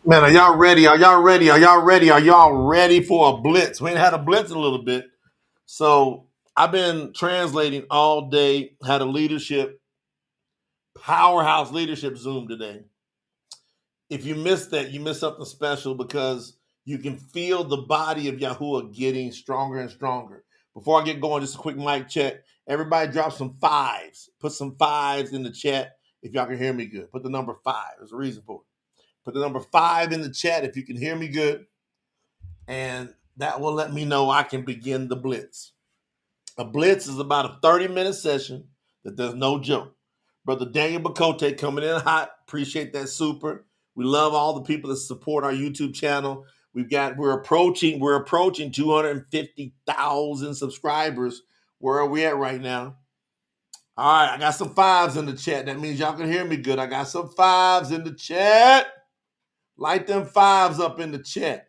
Man, are y'all ready? Are y'all ready? Are y'all ready? Are y'all ready for a blitz? We ain't had a blitz in a little bit. So I've been translating all day, had a powerhouse leadership Zoom today. If you missed that, you missed something special because you can feel the body of Yahuwah getting stronger and stronger. Before I get going, just a quick mic check. Everybody drop some fives. Put some fives in the chat if y'all can hear me good. Put the number 5. There's a reason for it. Put the number 5 in the chat if you can hear me good. And that will let me know I can begin the blitz. A blitz is about a 30-minute session that there's no joke. Brother Daniel Bakote coming in hot. Appreciate that super. We love all the people that support our YouTube channel. We're approaching 250,000 subscribers. Where are we at right now? All right, I got some fives in the chat. That means y'all can hear me good. I got some fives in the chat. Light them fives up in the chat.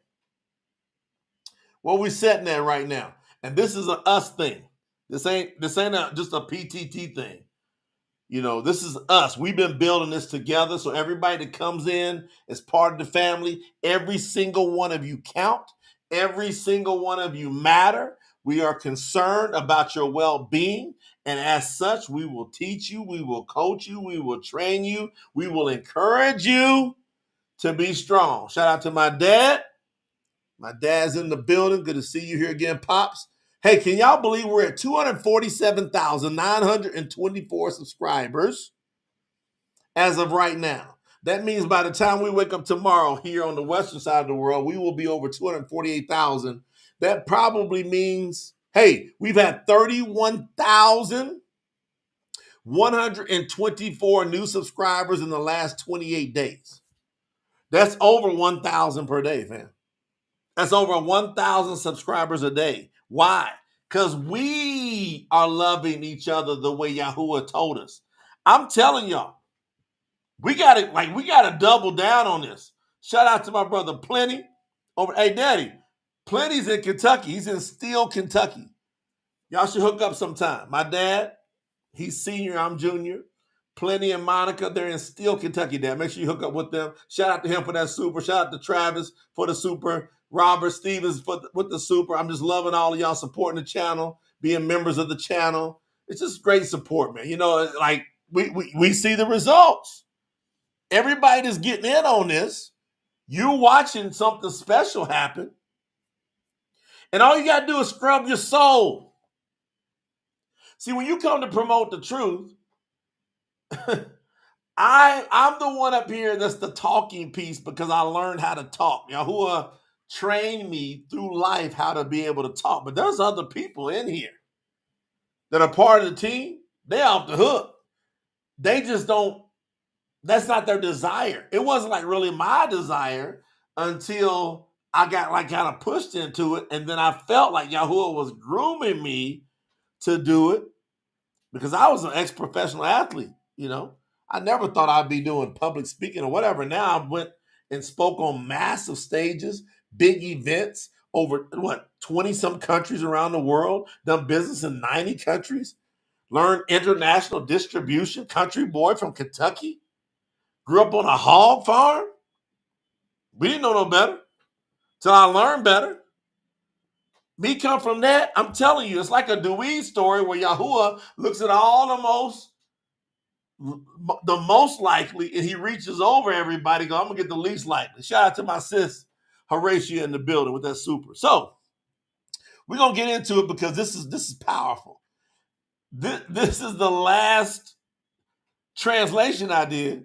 What we setting at right now? And this is an us thing. This ain't just a PTT thing. You know, this is us. We've been building this together. So everybody that comes in as part of the family, every single one of you count. Every single one of you matter. We are concerned about your well-being. And as such, we will teach you, we will coach you, we will train you, we will encourage you to be strong. Shout out to my dad. My dad's in the building. Good to see you here again, Pops. Hey, can y'all believe we're at 247,924 subscribers as of right now? That means by the time we wake up tomorrow here on the western side of the world, we will be over 248,000. That probably means, hey, we've had 31,124 new subscribers in the last 28 days. That's over 1,000 per day, fam. That's over 1,000 subscribers a day. Why? Because we are loving each other the way Yahuwah told us. I'm telling y'all, we gotta double down on this. Shout out to my brother Plenty. Hey, Daddy, Plenty's in Kentucky. He's in Steele, Kentucky. Y'all should hook up sometime. My dad, he's senior, I'm junior. Plenty and Monica, they're in Steele, Kentucky, Dad. Make sure you hook up with them. Shout out to him for that super. Shout out to Travis for the super. Robert Stevens with the super. I'm just loving all of y'all supporting the channel, being members of the channel. It's just great support, man. You know, like we see the results. Everybody that's getting in on this, you're watching something special happen. And all you got to do is scrub your soul. See, when you come to promote the truth, I'm the one up here that's the talking piece because I learned how to talk. Yahuwah trained me through life how to be able to talk. But there's other people in here that are part of the team. They're off the hook. They just don't, that's not their desire. It wasn't like really my desire until I got like kind of pushed into it. And then I felt like Yahuwah was grooming me to do it because I was an ex-professional athlete, you know. I never thought I'd be doing public speaking or whatever. Now I went and spoke on massive stages, big events over 20 some countries around the world, done business in 90 countries, learned international distribution, country boy from Kentucky, grew up on a hog farm. We didn't know no better till I learned better. Me come from that, I'm telling you, it's like a Dewey story where Yahuwah looks at all the most likely, and he reaches over everybody. Go, I'm gonna get the least likely. Shout out to my sis Horatia in the building with that super. So we're gonna get into it because this is powerful. This is the last translation I did,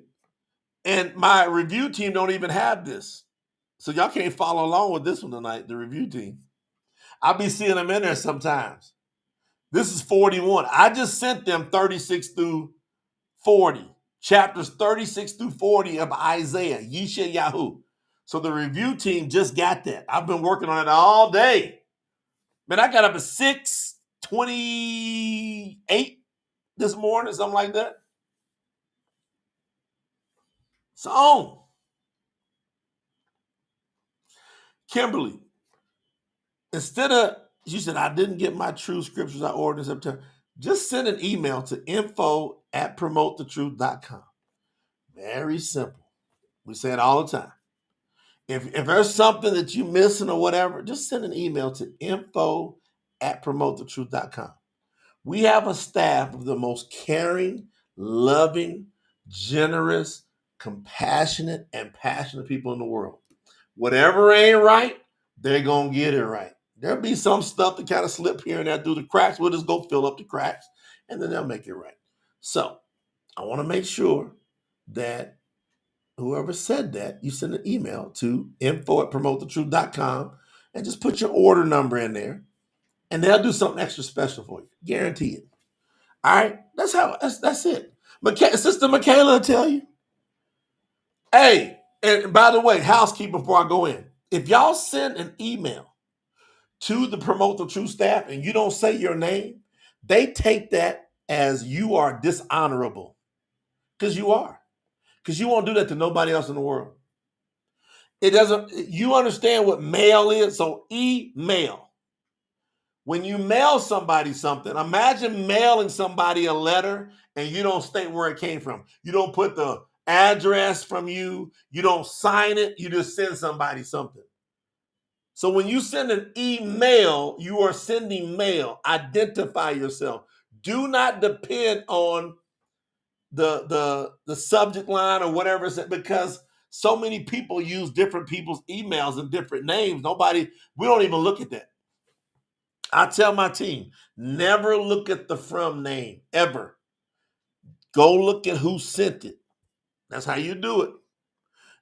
and my review team don't even have this, so y'all can't follow along with this one tonight. The review team, I'll be seeing them in there sometimes. This is 41. I just sent them 36 through 40. Chapters 36 through 40 of Isaiah, Yishaiyahu. So the review team just got that. I've been working on it all day. Man, I got up at 6:28 this morning, something like that. So, Kimberly, instead of, she said, I didn't get my Truth Scriptures I ordered in September. Just send an email to info@promotethetruth.com. Very simple. We say it all the time. If there's something that you missing or whatever, just send an email to info@promotethetruth.com. We have a staff of the most caring, loving, generous, compassionate, and passionate people in the world. Whatever ain't right, they're going to get it right. There'll be some stuff that kind of slip here and there through the cracks. We'll just go fill up the cracks, and then they'll make it right. So I want to make sure that whoever said that, you send an email to info@promotethetruth.com and just put your order number in there, and they'll do something extra special for you. Guarantee it. All right? That's it. Sister Michaela will tell you. Hey, and by the way, housekeeping before I go in. If y'all send an email to the Promote the Truth staff and you don't say your name, they take that as you are dishonorable. Because you are. Because you won't do that to nobody else in the world. It doesn't, you understand what mail is? So email. When you mail somebody something, imagine mailing somebody a letter and you don't state where it came from. You don't put the address from you. You don't sign it. You just send somebody something. So when you send an email, you are sending mail. Identify yourself. Do not depend on the subject line or whatever it's because so many people use different people's emails and different names. We don't even look at that. I tell my team, never look at the from name, ever. Go look at who sent it. That's how you do it.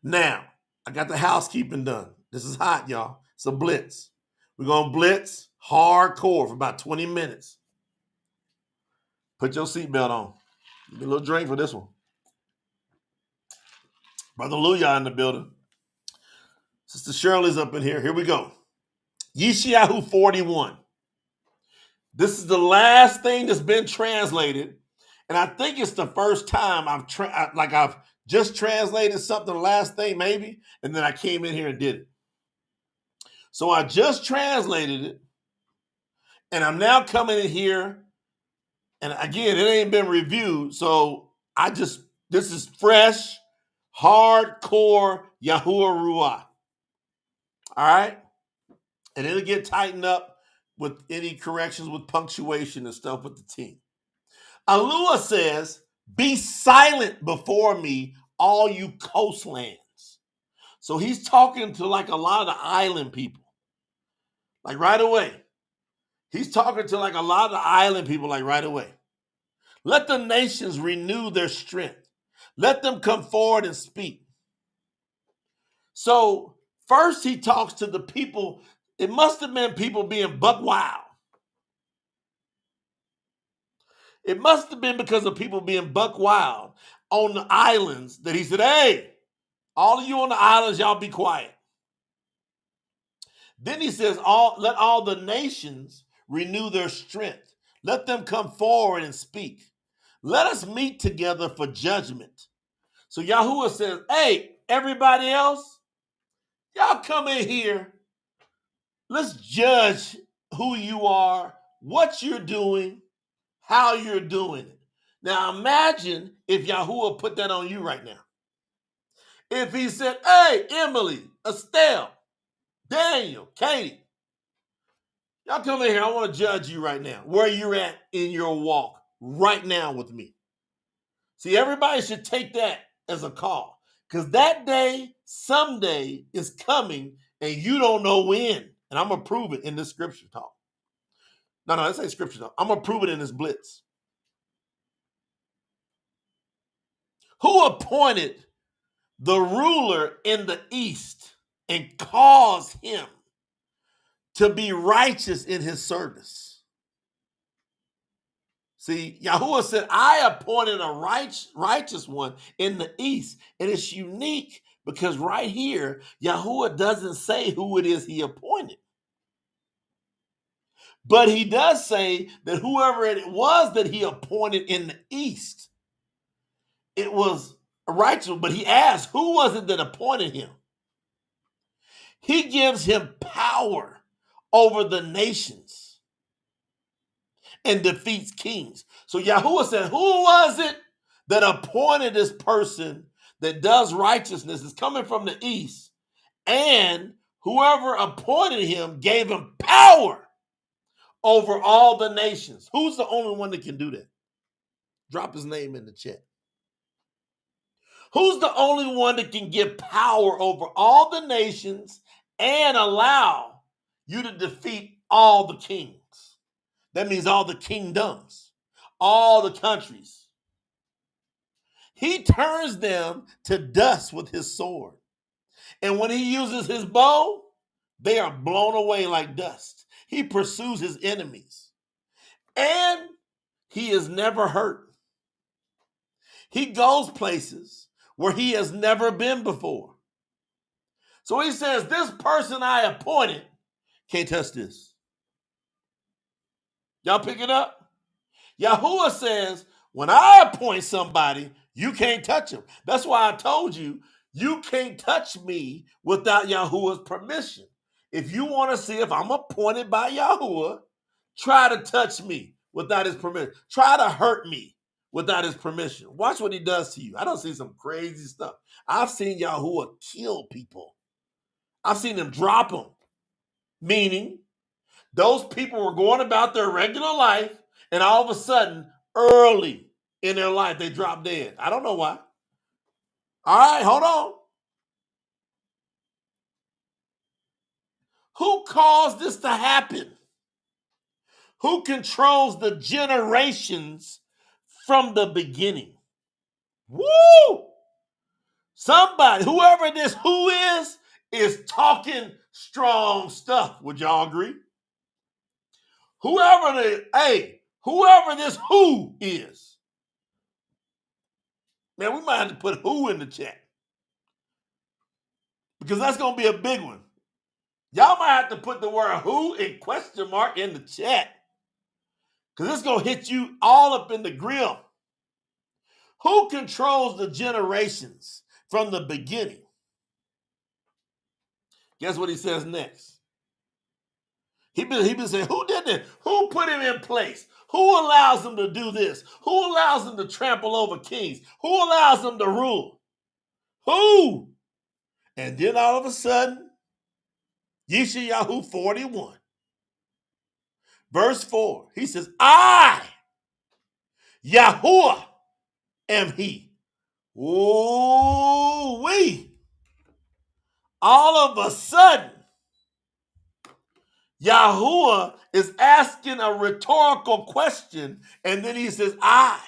Now, I got the housekeeping done. This is hot, y'all. It's a blitz. We're going to blitz hardcore for about 20 minutes. Put your seatbelt on. Give me a little drink for this one. Brother Luya in the building. Sister Shirley's up in here. Here we go. Yishaiyahu 41. This is the last thing that's been translated. And I think it's the first time I've just translated something, the last thing maybe, and then I came in here and did it. So I just translated it, and I'm now coming in here, and again, it ain't been reviewed, so this is fresh, hardcore YAHUAH. All right? And it'll get tightened up with any corrections with punctuation and stuff with the team. YAHUAH says, be silent before me, all you coastlands. So he's talking to like a lot of the island people. Like right away. He's talking to like a lot of the island people like right away. Let the nations renew their strength. Let them come forward and speak. So first he talks to the people. It must have been people being buck wild. It must have been because of people being buck wild on the islands that he said, hey, all of you on the islands, y'all be quiet. Then he says, let all the nations renew their strength. Let them come forward and speak. Let us meet together for judgment. So YAHUAH says, hey, everybody else, y'all come in here. Let's judge who you are, what you're doing, how you're doing it. Now imagine if YAHUAH put that on you right now. If he said, hey, Emily, Estelle, Daniel, Katie, y'all come in here. I want to judge you right now, where you're at in your walk right now with me. See, everybody should take that as a call because that day, someday is coming and you don't know when. And I'm going to prove it in this scripture talk. No, this ain't scripture talk. I'm going to prove it in this blitz. Who appointed the ruler in the east and caused him to be righteous in his service? See, YAHUAH said, I appointed a righteous one in the east. And it's unique because right here, YAHUAH doesn't say who it is he appointed. But he does say that whoever it was that he appointed in the east, it was righteous. But he asked, who was it that appointed him? He gives him power over the nations and defeats kings. So YAHUAH said, who was it that appointed this person that does righteousness, is coming from the east, And whoever appointed him gave him power over all the nations. Who's the only one that can do that? Drop his name in the chat. Who's the only one that can give power over all the nations and allow you to defeat all the kings? That means all the kingdoms, all the countries. He turns them to dust with his sword. And when he uses his bow, they are blown away like dust. He pursues his enemies. And he is never hurt. He goes places where he has never been before. So he says, this person I appointed can't touch this. Y'all pick it up? YAHUAH says, when I appoint somebody, you can't touch him. That's why I told you, you can't touch me without YAHUAH's permission. If you want to see if I'm appointed by YAHUAH, try to touch me without his permission. Try to hurt me without his permission. Watch what he does to you. I don't see some crazy stuff. I've seen YAHUAH kill people. I've seen him drop them. Meaning, those people were going about their regular life, and all of a sudden, early in their life, they drop dead. I don't know why. All right, hold on. Who caused this to happen? Who controls the generations from the beginning? Woo! Somebody, whoever this who is talking strong stuff. Would y'all agree? Whoever this who is. Man, we might have to put who in the chat, because that's going to be a big one. Y'all might have to put the word who in question mark in the chat, because it's going to hit you all up in the grill. Who controls the generations from the beginning? Guess what he says next? He been saying, who did this? Who put him in place? Who allows him to do this? Who allows him to trample over kings? Who allows him to rule? Who? And then all of a sudden, Yishaiyahu 41, verse 4, he says, I, YAHUAH, am he. Ooh-wee. All of a sudden, YAHUAH is asking a rhetorical question, and then he says, I,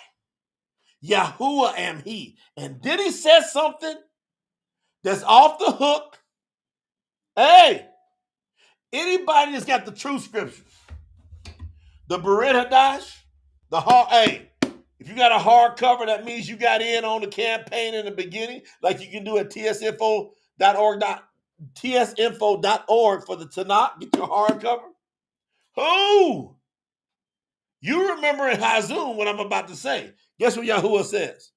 YAHUAH, am he. And then he says something that's off the hook. Hey, anybody that's got the Truth Scriptures, the Abariy, if you got a hardcover, that means you got in on the campaign in the beginning, like you can do at tsinfo.org for the Tanak. Get your hardcover. Who? You remember in Hazum what I'm about to say. Guess what YAHUAH says?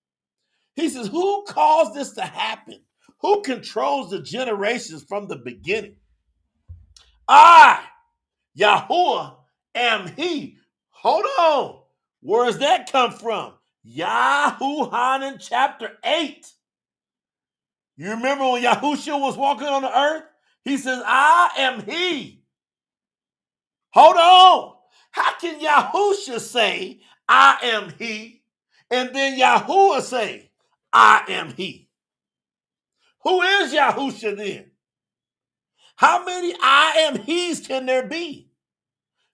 He says, who caused this to happen? Who controls the generations from the beginning? I, YAHUAH, am he. Hold on. Where does that come from? YAHUAH chapter 8. You remember when Yahushua was walking on the earth? He says, I am he. Hold on. How can Yahushua say, I am he, and then YAHUAH say, I am he? Who is Yahushua then? How many I am he's can there be?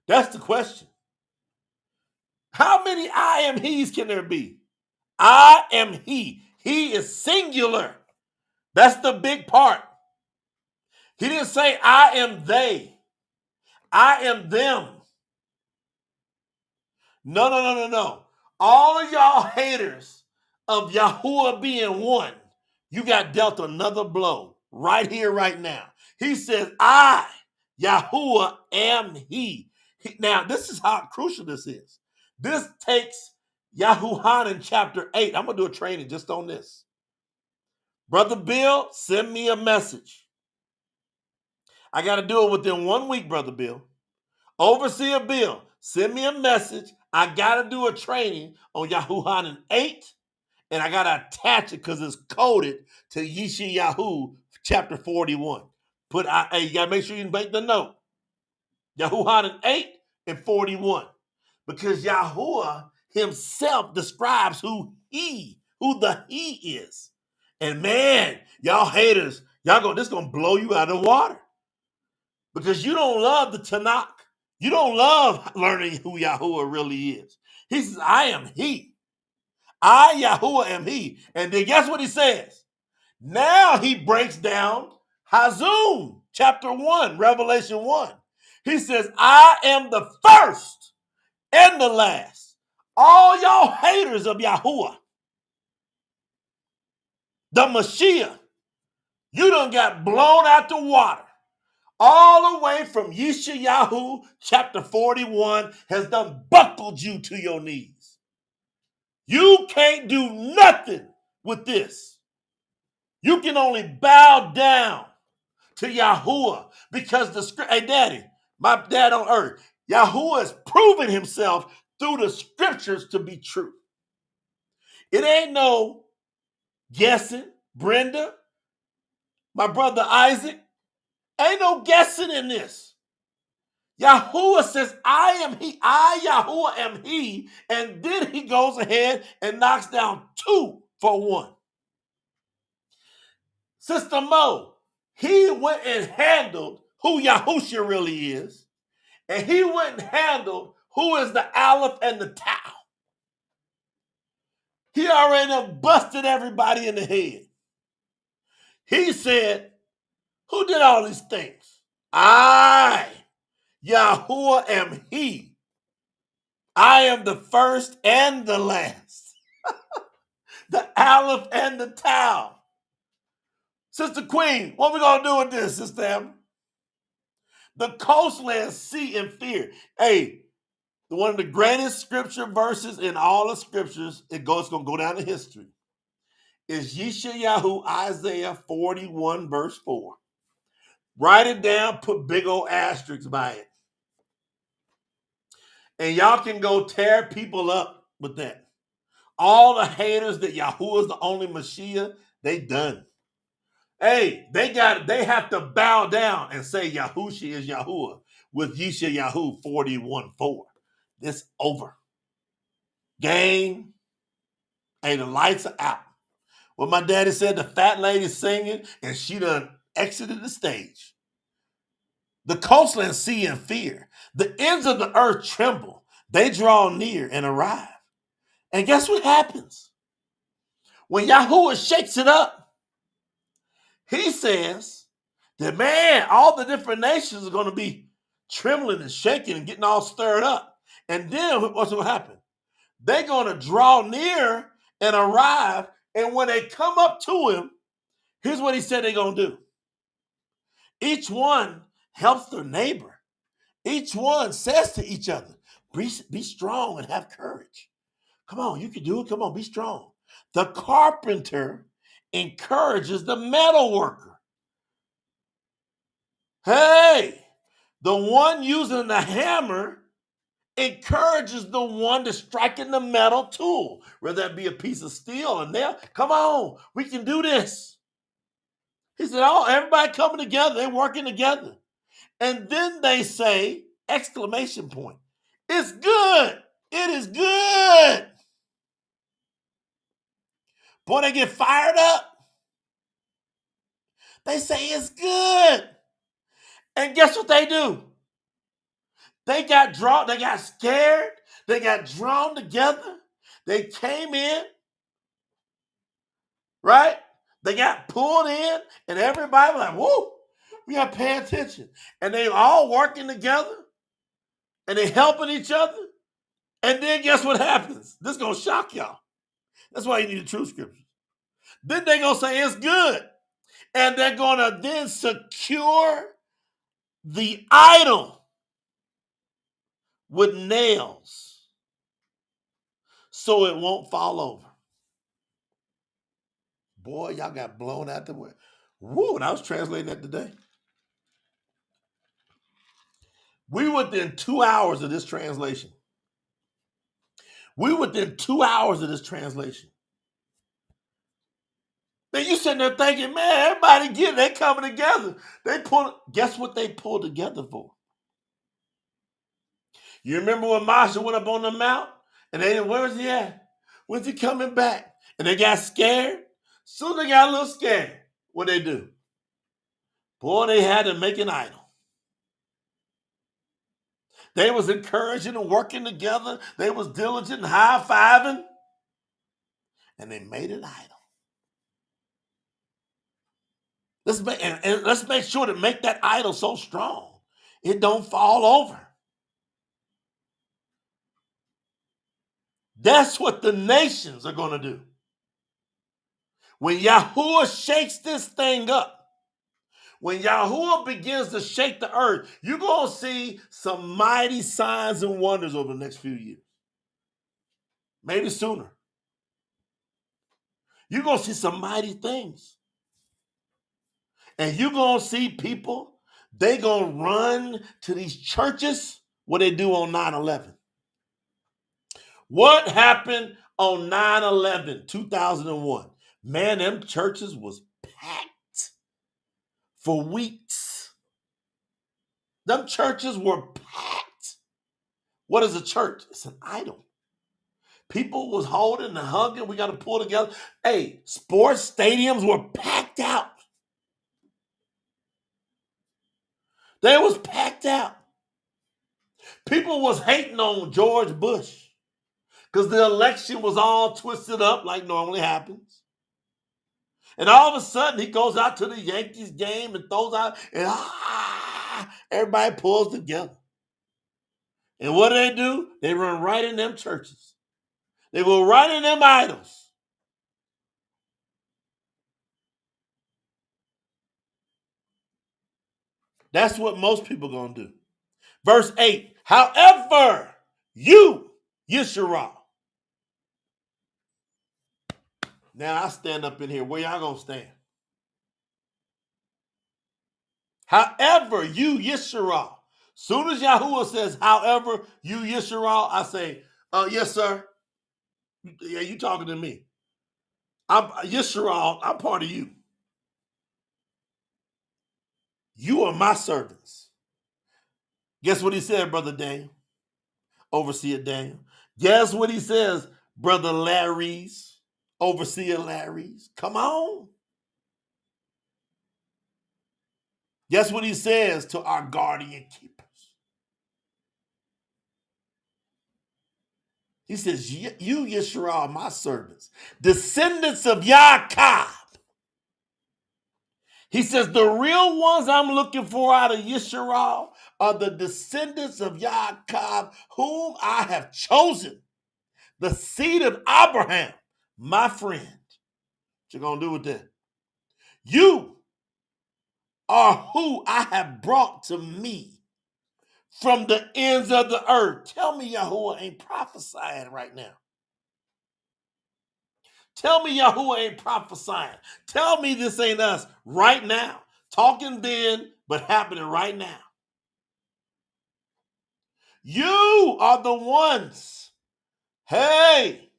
That's the question. How many I am he's can there be? I am he. He is singular. That's the big part. He didn't say I am they. I am them. No. All of y'all haters of YAHUAH being one, you got dealt another blow right here, right now. He says, I, YAHUAH, am he. Now, this is how crucial this is. This takes YAHUAH in chapter 8. I'm going to do a training just on this. Brother Bill, send me a message. I got to do it within 1 week, Brother Bill. Overseer Bill, send me a message. I got to do a training on YAHUAH 8, and I got to attach it because it's coded to Yishaiyahu chapter 41. Hey, you got to make sure you make the note. YAHUAH 8 and 41. Because YAHUAH himself describes who the he is. And man, y'all haters, this going to blow you out of the water. Because you don't love the Tanakh. You don't love learning who YAHUAH really is. He says, I am he. I, YAHUAH, am he. And then guess what he says? Now he breaks down Hazum, chapter 1, Revelation 1. He says, I am the first and the last. All y'all haters of YAHUAH, the Mashiach, you done got blown out the water. All the way from Yishaiyahu, chapter 41, has done buckled you to your knees. You can't do nothing with this. You can only bow down to YAHUAH because hey, Daddy, my dad on earth, YAHUAH has proven himself through the scriptures to be true. It ain't no guessing. Brenda, my brother Isaac, ain't no guessing in this. YAHUAH says, I am he. I, YAHUAH, am he. And then he goes ahead and knocks down 2 for 1. Sister Mo, he went and handled who Yahushua really is. And he went and handled who is the Aleph and the Tau. He already done busted everybody in the head. He said, who did all these things? I, YAHUAH, am he. I am the first and the last. The Aleph and the Tau. Sister Queen, what we going to do with this, Sister Amber? The coastlands see and fear. Hey, one of the greatest scripture verses in all the scriptures, it's going to go down in history, is Yishaiyahu, Isaiah 41, verse 4. Write it down, put big old asterisks by it. And y'all can go tear people up with that. All the haters that YAHUAH is the only Mashiach, they done. Hey, they have to bow down and say Yahushua is YAHUAH with Yishaiyahu 41:4. It's over. Game. Hey, the lights are out. What my daddy said, the fat lady singing, and she done exited the stage. The coastlands see and fear. The ends of the earth tremble. They draw near and arrive. And guess what happens? When YAHUAH shakes it up, he says that, man, all the different nations are going to be trembling and shaking and getting all stirred up. And then what's going to happen? They're going to draw near and arrive. And when they come up to him, here's what he said they're going to do. Each one helps their neighbor. Each one says to each other, be strong and have courage. Come on, you can do it. Come on, be strong. The carpenter encourages the metal worker. Hey, the one using the hammer encourages the one that's striking the metal tool, whether that be a piece of steel or nail. Come on, we can do this. He said, oh, everybody coming together, they're working together. And then they say, exclamation point, it's good. It is good. Boy, they get fired up. They say it's good. And guess what they do? They got scared. They got drawn together. They came in, right? They got pulled in, and everybody was like, whoa, we got to pay attention. And they all working together, and they helping each other. And then guess what happens? This is going to shock y'all. That's why you need the Truth Scriptures. Then they're going to say it's good. And they're going to then secure the idol with nails so it won't fall over. Boy, y'all got blown out the way. Woo, and I was translating that today. We within 2 hours of this translation. We within 2 hours of this translation. Then you sitting there thinking, man, everybody get it. They coming together. Guess what they pulled together for? You remember when Moshe went up on the mount? And they didn't, where was he at? When's he coming back? And they got scared. Soon they got a little scared. What they do? Boy, they had to make an idol. They was encouraging and working together. They was diligent and high-fiving. And they made an idol. Let's make sure to make that idol so strong it don't fall over. That's what the nations are going to do. When YAHUAH shakes this thing up, when YAHUAH begins to shake the earth, you're going to see some mighty signs and wonders over the next few years. Maybe sooner. You're going to see some mighty things. And you're going to see people, they going to run to these churches, what they do on 9/11. What happened on 9/11, 2001? Man, them churches was packed for weeks. Them churches were packed. What is a church? It's an idol. People was holding and hugging. We got to pull together. Hey, sports stadiums were packed out. They was packed out. People was hating on George Bush because the election was all twisted up like normally happens. And all of a sudden, he goes out to the Yankees game and throws out, and everybody pulls together. And what do? They run right in them churches. They go right in them idols. That's what most people going to do. Verse 8, however, you, Yishaiyahu. Now I stand up in here. Where y'all going to stand? However, you, Yishaiyahu. Soon as YAHUAH says, however, you, Yishaiyahu, I say, yes, sir. Yeah, you talking to me. Yishaiyahu, I'm part of you. You are my servants. Guess what he said, Brother Daniel? Overseer Daniel. Guess what he says, Brother Larry's? Overseer Larry's. Come on. Guess what he says to our guardian keepers? He says, you, Yishaiyahu, are my servants, descendants of Yaakov. He says, the real ones I'm looking for out of Yishaiyahu are the descendants of Yaakov, whom I have chosen, the seed of Abraham, my friend. What you going to do with that? You are who I have brought to me from the ends of the earth. Tell me YAHUAH ain't prophesying right now. Tell me YAHUAH ain't prophesying. Tell me this ain't us right now. Talking then, but happening right now. You are the ones, hey,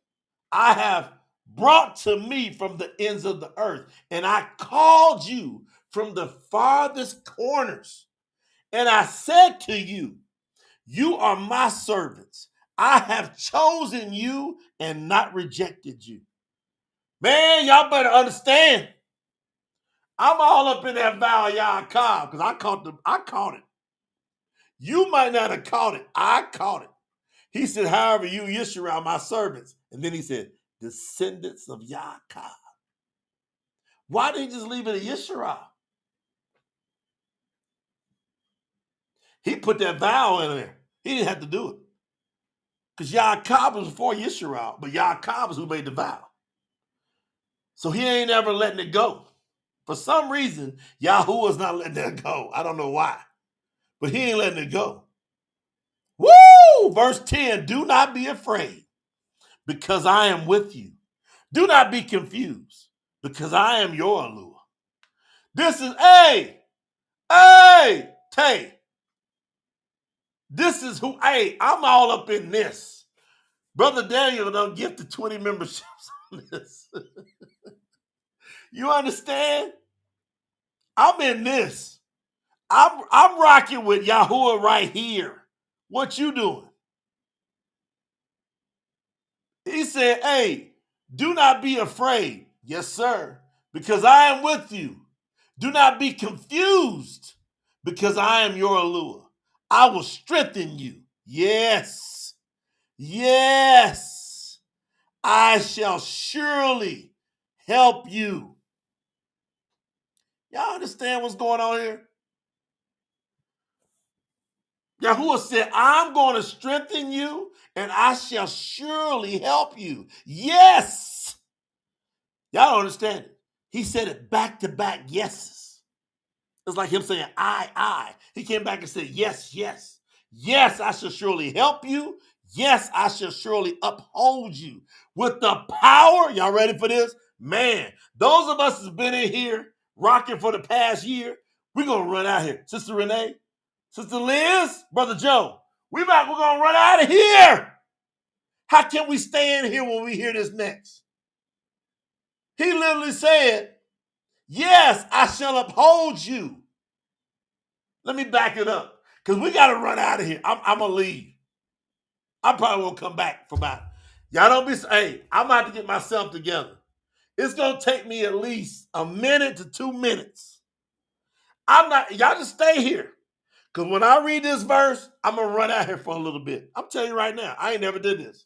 I have brought to me from the ends of the earth, and I called you from the farthest corners. And I said to you, you are my servants. I have chosen you and not rejected you. Man, y'all better understand. I'm all up in that vow of Yaakov because I caught it. You might not have caught it. I caught it. He said, however, you, Yishaiyahu, my servants. And then he said, descendants of Yaakov. Why didn't he just leave it at Yishaiyahu? He put that vow in there. He didn't have to do it. Because Yaakov was before Yishaiyahu, but Yaakov is who made the vow. So he ain't ever letting it go. For some reason, YAHUAH's not letting that go. I don't know why. But he ain't letting it go. Woo! Verse 10, do not be afraid, because I am with you. Do not be confused, because I am your YAHUAH. This is, Tay. This is who, I'm all up in this. Brother Daniel done gifted 20 memberships on this. You understand? I'm in this. I'm rocking with YAHUAH right here. What you doing? He said, hey, do not be afraid. Yes, sir, because I am with you. Do not be confused, because I am your YAHUAH. I will strengthen you. Yes. Yes. I shall surely help you. Y'all understand what's going on here? YAHUAH said, I'm going to strengthen you and I shall surely help you. Yes. Y'all don't understand it. He said it back to back yeses. It's like him saying, I. He came back and said, yes, yes. Yes, I shall surely help you. Yes, I shall surely uphold you with the power. Y'all ready for this? Man, those of us that's been in here rocking for the past year, we're going to run out here. Sister Renee, Sister Liz, Brother Joe, we're going to run out of here. How can we stay in here when we hear this next? He literally said, yes, I shall uphold you. Let me back it up because we got to run out of here. I'm going to leave. I probably won't come back for about. Y'all don't be, hey, I'm about to get myself together. It's going to take me at least a minute to 2 minutes. Y'all just stay here. Because when I read this verse, I'm going to run out here for a little bit. I'm telling you right now, I ain't never did this.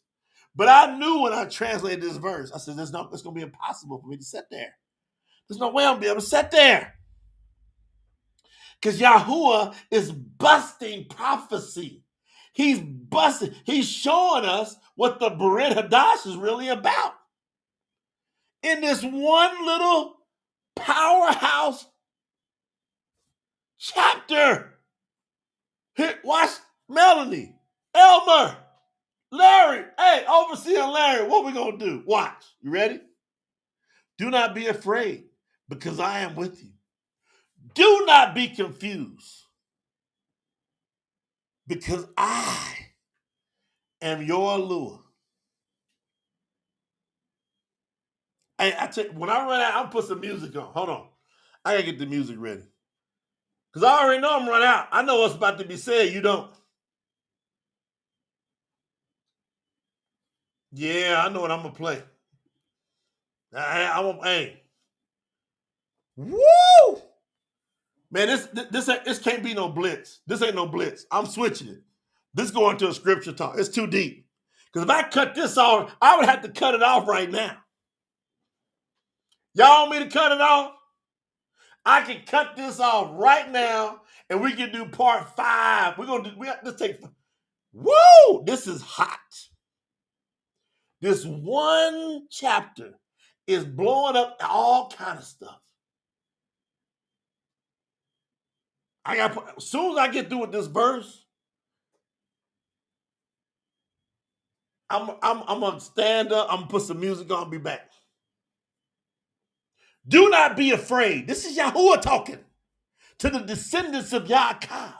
But I knew when I translated this verse, I said, it's going to be impossible for me to sit there. There's no way I'm going to be able to sit there. Because YAHUAH is busting prophecy. He's busting. He's showing us what the Brit Hadash is really about. In this one little powerhouse chapter. Here, watch Melanie, Elmer, Larry. Hey, Overseer Larry, what we going to do? Watch. You ready? Do not be afraid, because I am with you. Do not be confused, because I am your YAHUAH. Hey, I tell you, when I run out, I'm put some music on. Hold on. I gotta get the music ready. Because I already know I'm run out. I know what's about to be said. You don't. Yeah, I know what I'm gonna play. Hey. Woo! Man, this can't be no blitz. This ain't no blitz. I'm switching it. This going to a scripture talk. It's too deep. Because if I cut this off, I would have to cut it off right now. Y'all want me to cut it off? I can cut this off right now, and we can do part 5. Let's take. Woo! This is hot. This one chapter is blowing up all kind of stuff. As soon as I get through with this verse, I'm gonna stand up. I'm gonna put some music on. I'll be back. Do not be afraid. This is YAHUAH talking to the descendants of Yaakov.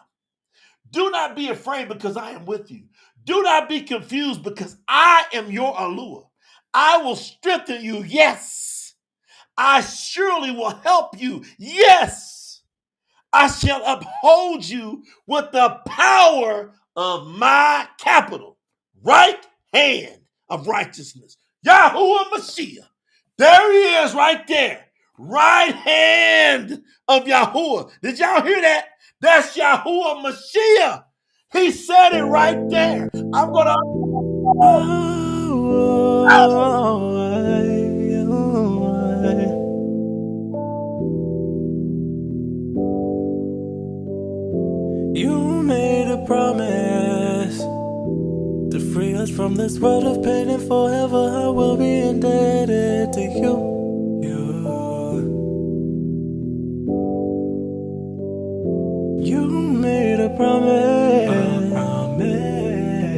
Do not be afraid, because I am with you. Do not be confused, because I am your YAHUAH. I will strengthen you. Yes. I surely will help you. Yes. I shall uphold you with the power of my capital, right hand of righteousness. YAHUAH Mashiach. There he is right there. Right hand of YAHUAH. Did y'all hear that? That's YAHUAH Mashiach. He said it right there. I'm going to... You made a promise to free us from this world of pain, and forever I will be indebted to you. You made a promise,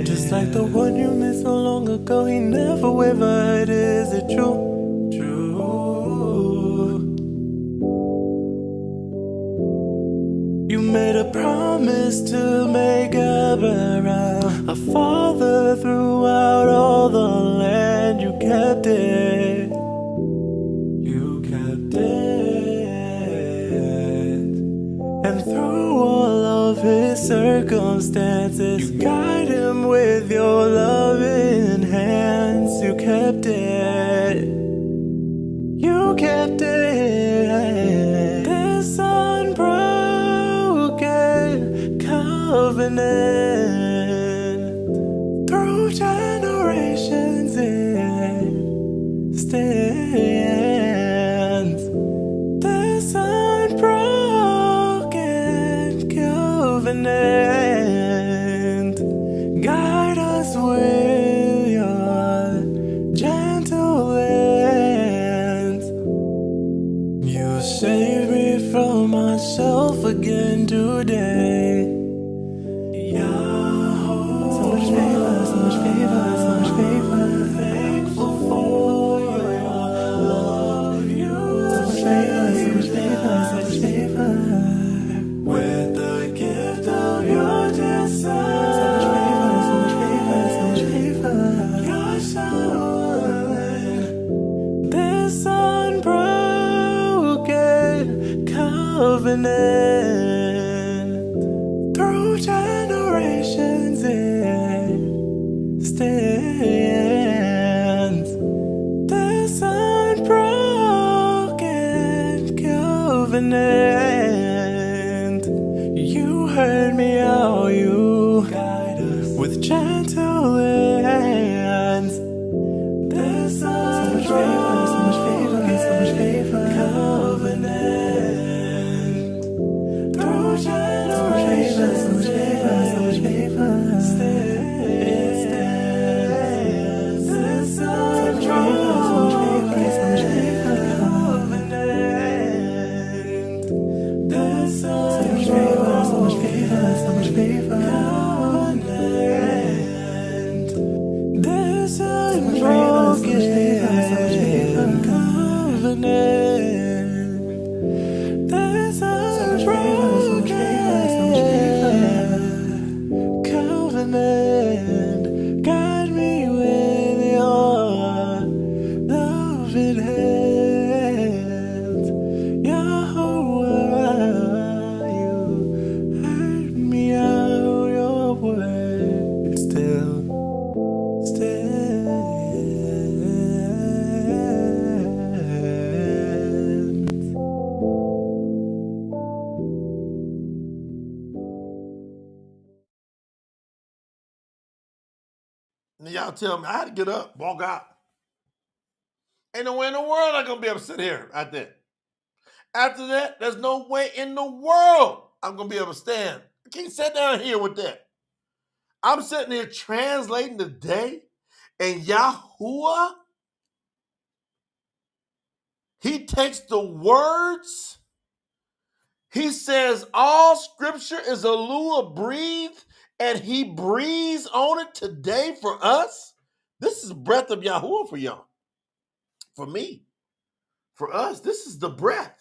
just like the one you made so long ago. He never wavered. Is it true? True. You made a promise to make Abariy a father throughout all the land. You kept it. You kept it. his circumstances. You guide him with your loving hands. You kept it. You kept it. This unbroken covenant through generations it stands. This unbroken covenant, guide us with your gentle hands. You save me from myself again today. Yahuwah. So much favor, so much favor, so much favor. Thankful for your love. You so much favor, so much favor, so much favor. With the gift of your dear son. So much favor, so much favor, so much favor. Your son. This unbroken covenant through generations it stands. This unbroken covenant. You heard me out, you guide us with gentle hands. There's so much favor, so much favor, so much favor. Covenant through generations, so much favor, so much favor. Stands. There's so much favor, so much favor, so much favor. Covenant. There's so much favor, so much favor, so much favor. Covenant. There's so much favor, so much favor, so much favor. Covenant. There's so much favor, so much favor, so much favor. Covenant. Guide me with your loving hands. Yahuwah, you heard me out, your word still stands. And y'all tell me I had to get up, walk out. Ain't no way in the world I'm gonna be able to sit here at that. After that, there's no way in the world I'm gonna be able to stand. I can't sit down here with that. I'm sitting here translating the day, and Yahuwah, he takes the words, he says all scripture is Alua breathed, and he breathes on it today for us. This is breath of Yahuwah for y'all. For me. For us, this is the breath.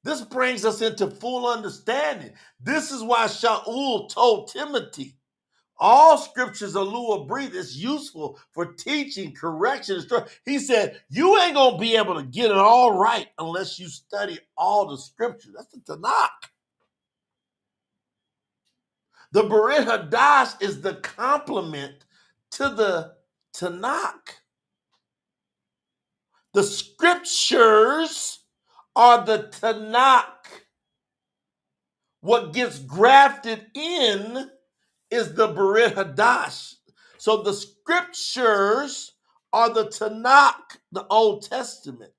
This brings us into full understanding. This is why Shaul told Timothy, all scriptures are Lua breathed. It's useful for teaching, correction, instruction. He said, you ain't going to be able to get it all right unless you study all the scriptures. That's the Tanakh. The Brit Hadash is the complement to the Tanakh. The scriptures are the Tanakh. What gets grafted in is the Brit Hadash. So the scriptures are the Tanakh, the Old Testament.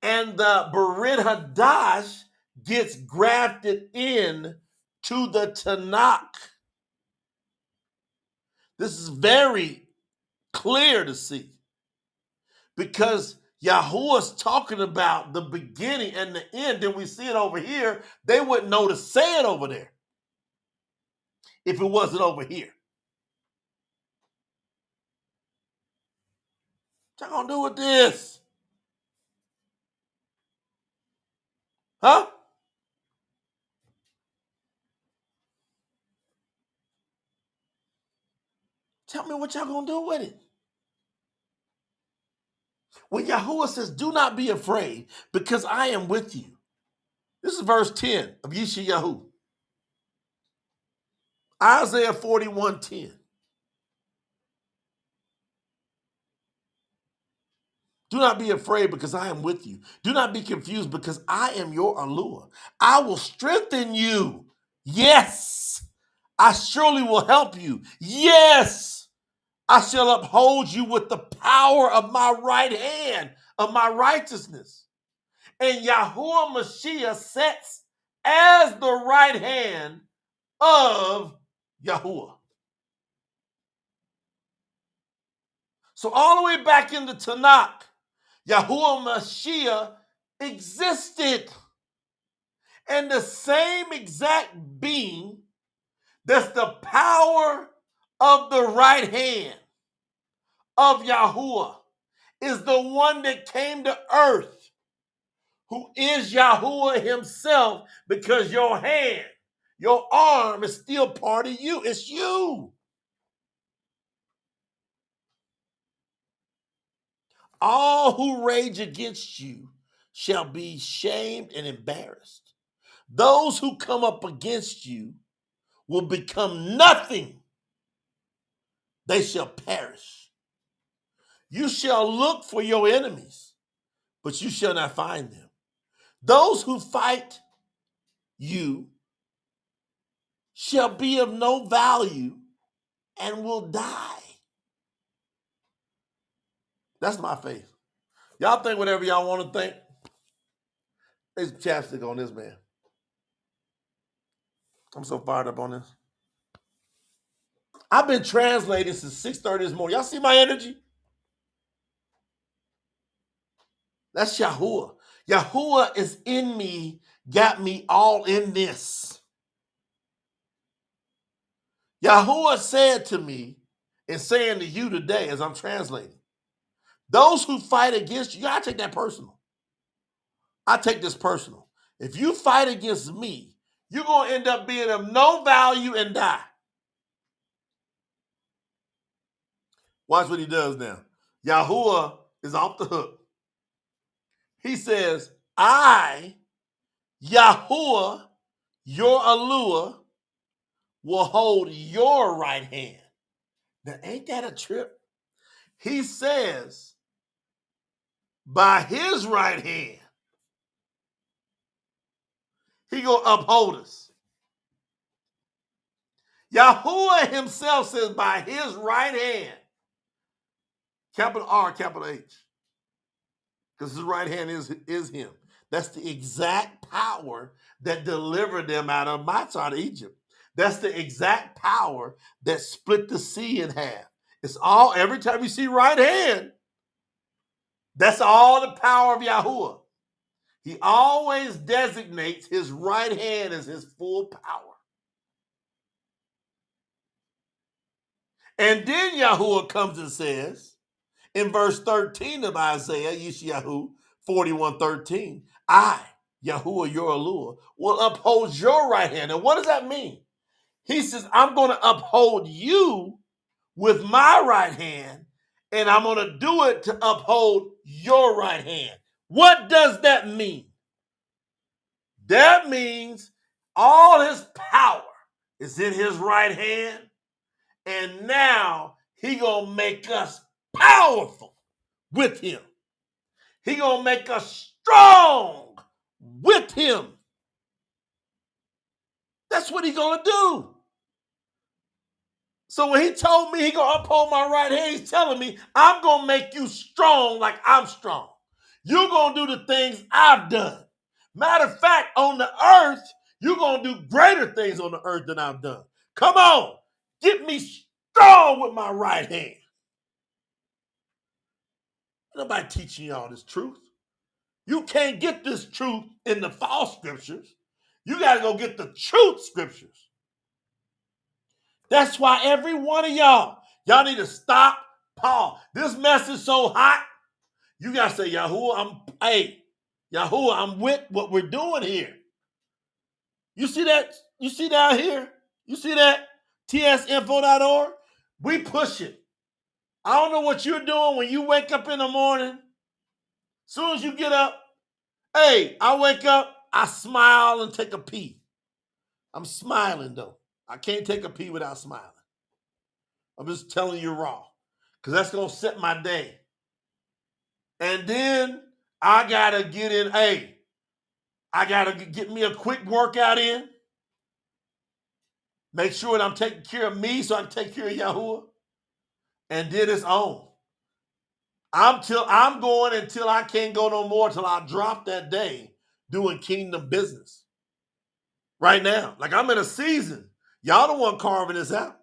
And the Brit Hadash gets grafted in to the Tanakh. This is very clear to see. Because Yahuwah's talking about the beginning and the end, and we see it over here. They wouldn't know to say it over there if it wasn't over here. What y'all gonna do with this? Huh? Tell me what y'all gonna do with it. When Yahuwah says, do not be afraid, because I am with you. This is verse 10 of Yishaiyahu. Isaiah 41:10. Do not be afraid because I am with you. Do not be confused because I am your allure. I will strengthen you. Yes, I surely will help you. Yes, I shall uphold you with the power of my right hand, of my righteousness. And Yahuwah Mashiach sits as the right hand of Yahuwah. So all the way back in the Tanakh, Yahuwah Mashiach existed. And the same exact being that's the power of the right hand of Yahuwah is the one that came to earth, who is Yahuwah himself, because your hand, your arm is still part of you. It's you. All who rage against you shall be shamed and embarrassed. Those who come up against you will become nothing. They shall perish. You shall look for your enemies, but you shall not find them. Those who fight you shall be of no value and will die. That's my faith. Y'all think whatever y'all want to think. There's chapstick on this, man. I'm so fired up on this. I've been translating since 6:30 this morning. Y'all see my energy? That's Yahuwah. Yahuwah is in me, got me all in this. Yahuwah said to me, and saying to you today as I'm translating, those who fight against you, I take that personal. I take this personal. If you fight against me, you're going to end up being of no value and die. Watch what he does now. Yahuwah is off the hook. He says, I, Yahuwah, your allure, will hold your right hand. Now, ain't that a trip? He says, by his right hand, he gonna uphold us. Yahuwah himself says, by his right hand, capital R, capital H, because his right hand is him. That's the exact power that delivered them out of Egypt. That's the exact power that split the sea in half. It's all, every time you see right hand, that's all the power of Yahuwah. He always designates his right hand as his full power. And then Yahuwah comes and says, in verse 13 of Isaiah, Yishaiyahu 41:13, I, Yahuwah, your allure, will uphold your right hand. And what does that mean? He says, I'm going to uphold you with my right hand, and I'm going to do it to uphold your right hand. What does that mean? That means all his power is in his right hand, and now he going to make us powerful with him. He going to make us strong with him. That's what he going to do. So when he told me he going to uphold my right hand, he's telling me, I'm going to make you strong like I'm strong. You're going to do the things I've done. Matter of fact, on the earth, you're going to do greater things on the earth than I've done. Come on, get me strong with my right hand. Nobody teaching y'all this truth. You can't get this truth in the false scriptures. You got to go get the truth scriptures. That's why every one of y'all need to stop, Paul. This mess is so hot. You got to say, Yahuwah, I'm with what we're doing here. You see that? You see down here? You see that? tsinfo.org? We push it. I don't know what you're doing when you wake up in the morning. Soon as you get up, I wake up, I smile and take a pee. I'm smiling though. I can't take a pee without smiling. I'm just telling you raw, because that's going to set my day. And then I got to get in, I got to get me a quick workout in. Make sure that I'm taking care of me so I can take care of Yahuwah. And then it's on. I'm going until I can't go no more, till I drop that day doing kingdom business. Right now. Like, I'm in a season. Y'all the one carving this out.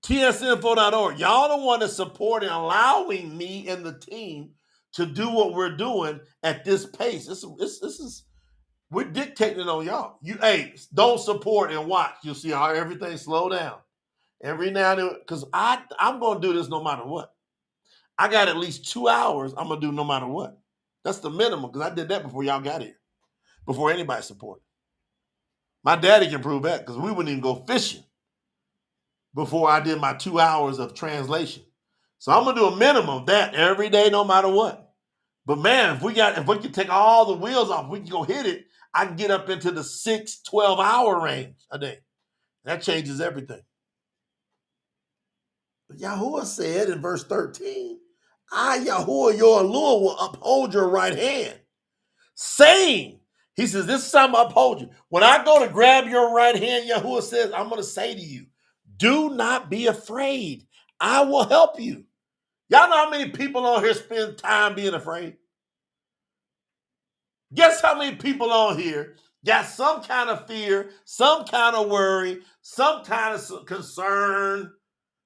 TSinfo.org. Y'all the one that's supporting, allowing me and the team to do what we're doing at this pace. This is we're dictating on y'all. You don't support and watch. You'll see how everything slow down. Every now and then, because I'm gonna do this no matter what. I got at least 2 hours I'm gonna do no matter what. That's the minimum, because I did that before y'all got here. Before anybody supported. My daddy can prove that, because we wouldn't even go fishing before I did my 2 hours of translation. So I'm gonna do a minimum of that every day, no matter what. But man, if we can take all the wheels off, we can go hit it. I can get up into the 12 hour range a day. That changes everything. But Yahuwah said in verse 13, I, Yahuwah, your Lord, will uphold your right hand, saying, he says, this is something I uphold you. When I go to grab your right hand, Yahuwah says, I'm going to say to you, do not be afraid. I will help you. Y'all know how many people on here spend time being afraid? Guess how many people on here got some kind of fear, some kind of worry, some kind of concern,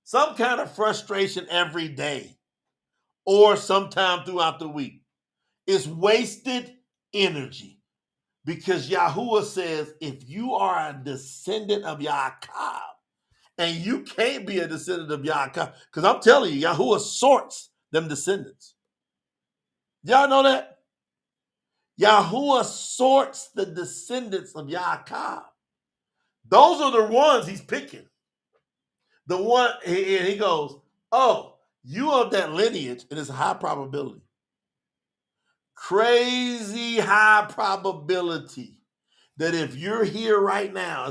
some kind of frustration every day or sometime throughout the week? It's wasted energy, because Yahuwah says if you are a descendant of Yaakov, and you can't be a descendant of Yaakov, because I'm telling you, Yahuwah sorts them descendants. Y'all know that? Yahuwah sorts the descendants of Yaakov. Those are the ones he's picking. The one, and he goes, oh, you of that lineage, and it's a high probability. Crazy high probability that if you're here right now,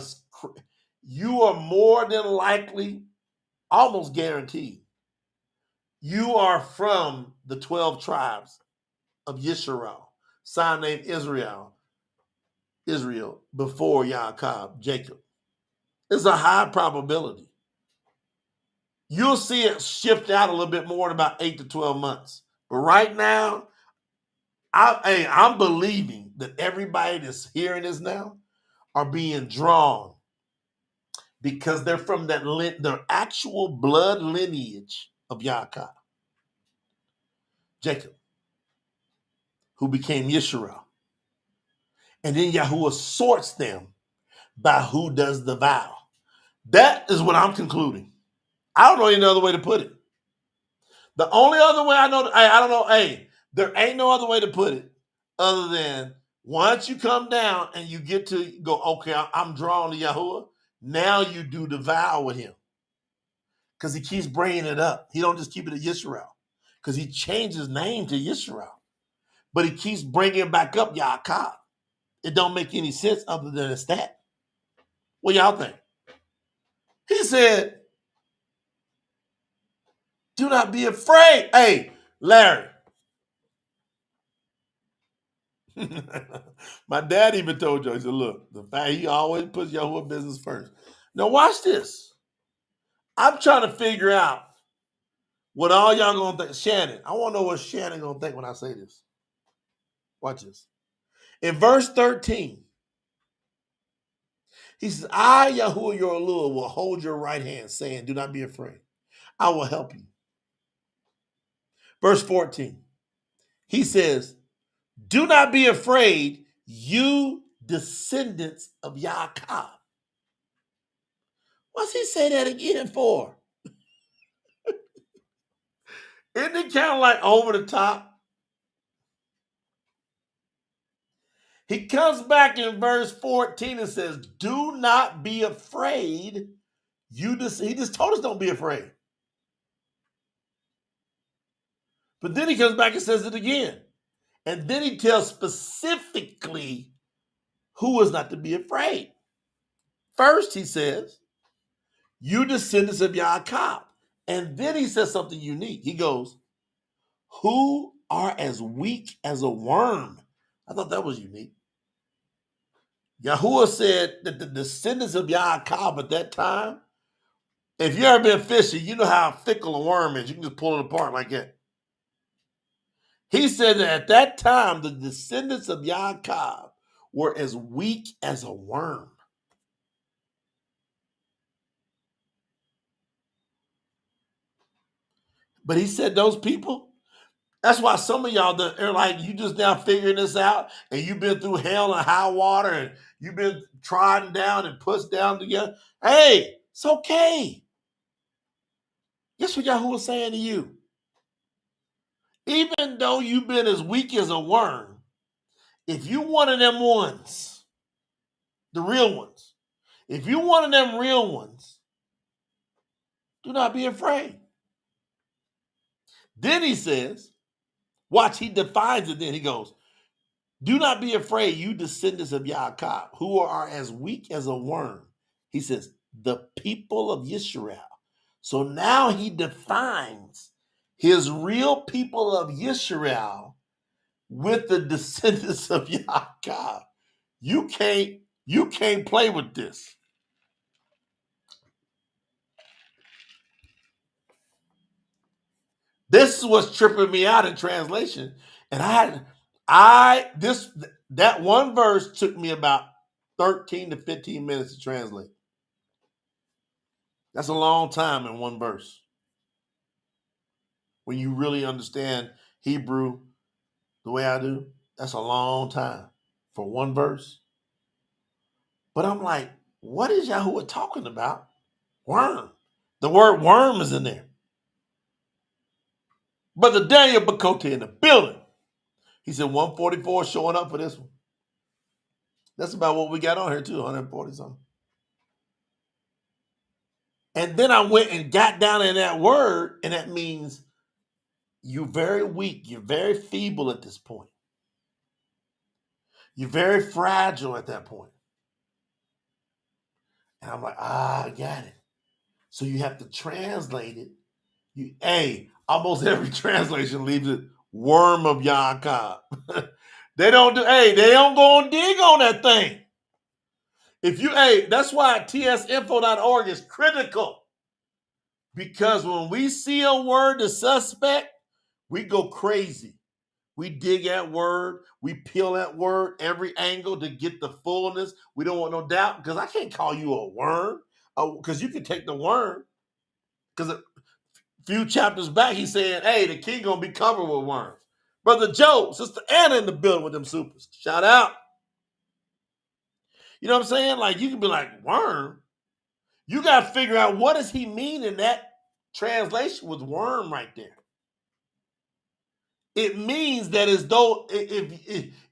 you are more than likely, almost guaranteed, you are from the 12 tribes of Yisrael, son named Israel, before Yaakov, Jacob. It's a high probability. You'll see it shift out a little bit more in about 8 to 12 months. But right now, I'm believing that everybody that's hearing this now are being drawn because they're from their actual blood lineage of Yaakov, Jacob, who became Yisrael. And then Yahuwah sorts them by who does the vow. That is what I'm concluding. I don't know any other way to put it. The only other way I know, I don't know, there ain't no other way to put it other than once you come down and you get to go, okay, I'm drawn to Yahuwah, now you do the vow with him. Because he keeps bringing it up. He don't just keep it at Yisrael. Because he changed his name to Yisrael. But he keeps bringing it back up, Yaakov. It don't make any sense other than it's that. What y'all think? He said, do not be afraid. Hey, Larry. My dad even told you, he said, look, the fact he always puts Yahuwah business first. Now watch this. I'm trying to figure out what all y'all gonna think. Shannon, I want to know what Shannon gonna think when I say this. Watch this. In verse 13, he says, I, Yahuwah your Lord, will hold your right hand, saying, do not be afraid. I will help you. Verse 14, he says, do not be afraid, you descendants of Yaakov. What's he say that again for? Isn't it kind of like over the top? He comes back in verse 14 and says, do not be afraid. He just told us don't be afraid. But then he comes back and says it again. And then he tells specifically who is not to be afraid. First, he says, you descendants of Yaakov. And then he says something unique. He goes, who are as weak as a worm. I thought that was unique. YAHUAH said that the descendants of Yaakov at that time, if you ever been fishing, you know how fickle a worm is. You can just pull it apart like that. He said that at that time, the descendants of Yaakov were as weak as a worm. But he said those people, that's why some of y'all are like, you just now figuring this out, and you've been through hell and high water, and you've been trodden down and pushed down together. Hey, it's okay. Guess what YAHUAH was saying to you? Even though you've been as weak as a worm, if you one of them ones, the real ones, if you one of them real ones, do not be afraid. Then he says, watch, he defines it then. He goes, do not be afraid, you descendants of Yaakov, who are as weak as a worm. He says, the people of Yisrael. So now he defines his real people of Yisrael with the descendants of Yaakov. You can't play with this. This is what's tripping me out in translation. And that one verse took me about 13 to 15 minutes to translate. That's a long time in one verse. When you really understand Hebrew the way I do, that's a long time for one verse. But I'm like, what is YAHUAH talking about? Worm. The word worm is in there. Brother Daniel Bakote in the building. He said 144 showing up for this one. That's about what we got on here too, 140 something. And then I went and got down in that word, and that means you're very weak. You're very feeble at this point. You're very fragile at that point. And I'm like, I got it. So you have to translate it. Almost every translation leaves it worm of Yaakov. They don't go and dig on that thing. That's why tsinfo.org is critical. Because when we see a word that's suspect, we go crazy. We dig that word. We peel that word every angle to get the fullness. We don't want no doubt, because I can't call you a worm. Because you can take the worm. Because a few chapters back, he's saying, hey, the king going to be covered with worms. Brother Joe, Sister Anna in the building with them supers. Shout out. You know what I'm saying? Like, you can be like, worm? You got to figure out, what does he mean in that translation with worm right there? It means that as though,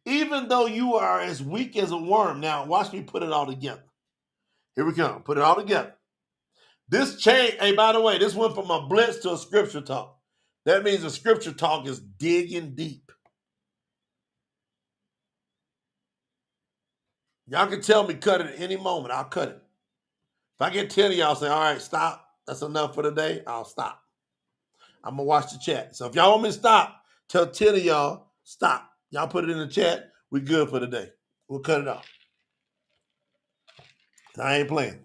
even though you are as weak as a worm. Now, watch me put it all together. Here we come. Put it all together. This change, by the way, this went from a blitz to a scripture talk. That means a scripture talk is digging deep. Y'all can tell me cut it at any moment. I'll cut it. If I get 10 of y'all say, all right, stop. That's enough for today, I'll stop. I'm going to watch the chat. So if y'all want me to stop, tell 10 of y'all, stop. Y'all put it in the chat. We good for today. We'll cut it off. I ain't playing.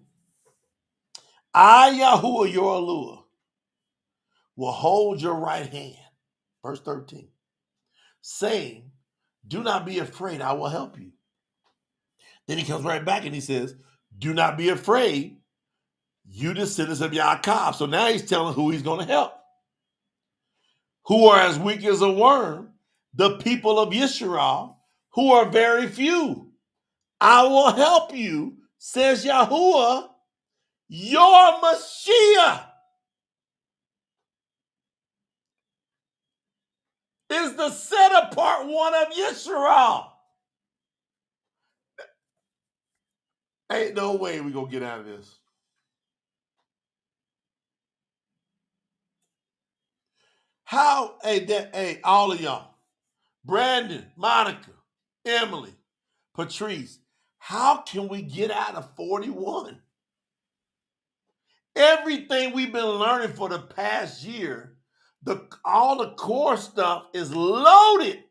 I, YAHUAH, your Allure, will hold your right hand. Verse 13. Saying, do not be afraid, I will help you. Then he comes right back and he says, do not be afraid, you descendants of Yaakov. So now he's telling who he's going to help. Who are as weak as a worm, the people of Yisrael, who are very few. I will help you, says YAHUAH, your Mashiach is the set apart one of Yisrael. Ain't no way we gonna get out of this. How, all of y'all, Brandon, Monica, Emily, Patrice, How can we get out of 41? Everything we've been learning for the past year, all the core stuff is loaded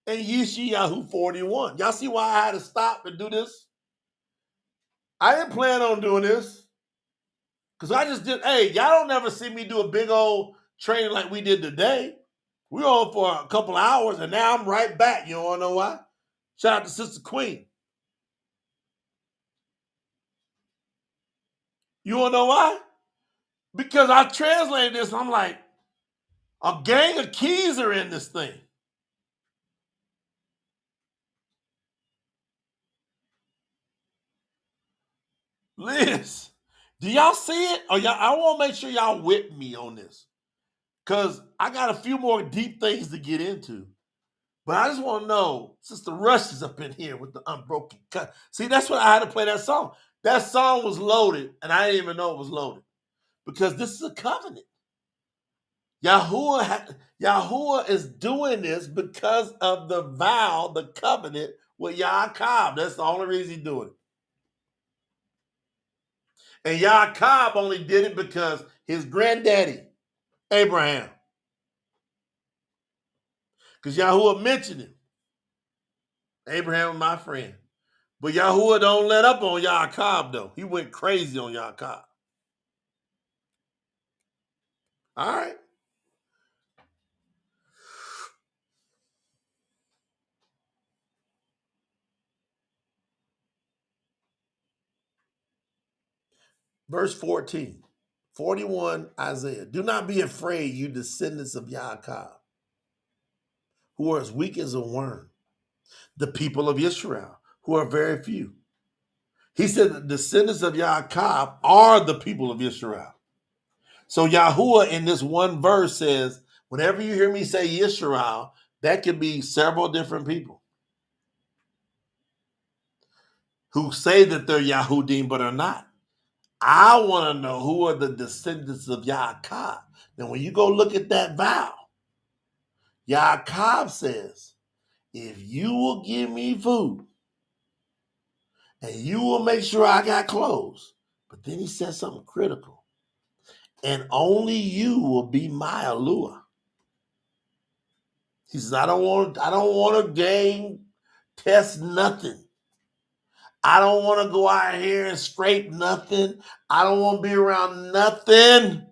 in Yishaiyahu 41. Y'all see why I had to stop and do this? I didn't plan on doing this because I just did. Hey, y'all don't never see me do a big old training like we did today. We were on for a couple hours and now I'm right back. You want to know why? Shout out to Sister Queen. You want to know why? Because I translated this and I'm like, a gang of keys are in this thing. Liz, do y'all see it? Or y'all, I want to make sure y'all with me on this. Because I got a few more deep things to get into. But I just want to know, Sister Rush is up in here with the Unbroken cut. See, that's what I had to play that song. That song was loaded, and I didn't even know it was loaded. Because this is a covenant. YAHUAH is doing this because of the vow, the covenant with Yaakov. That's the only reason he's doing it. And Yaakov only did it because his granddaddy, Abraham. Because YAHUAH mentioned him. Abraham is my friend. But YAHUAH don't let up on Yaakov, though. He went crazy on Yaakov. All right. Verse 14, 41, Isaiah. Do not be afraid, you descendants of Yaakov, who are as weak as a worm, the people of Israel, who are very few. He said the descendants of Yaakov are the people of Israel. So YAHUAH in this one verse says, whenever you hear me say Israel, that could be several different people who say that they're Yahudim but are not. I want to know who are the descendants of Yaakov. Now, when you go look at that vow, Yaakov says, if you will give me food and you will make sure I got clothes, but then he says something critical, and only you will be my YAHUAH. He says, I don't want to game test nothing. I don't want to go out here and scrape nothing. I don't want to be around nothing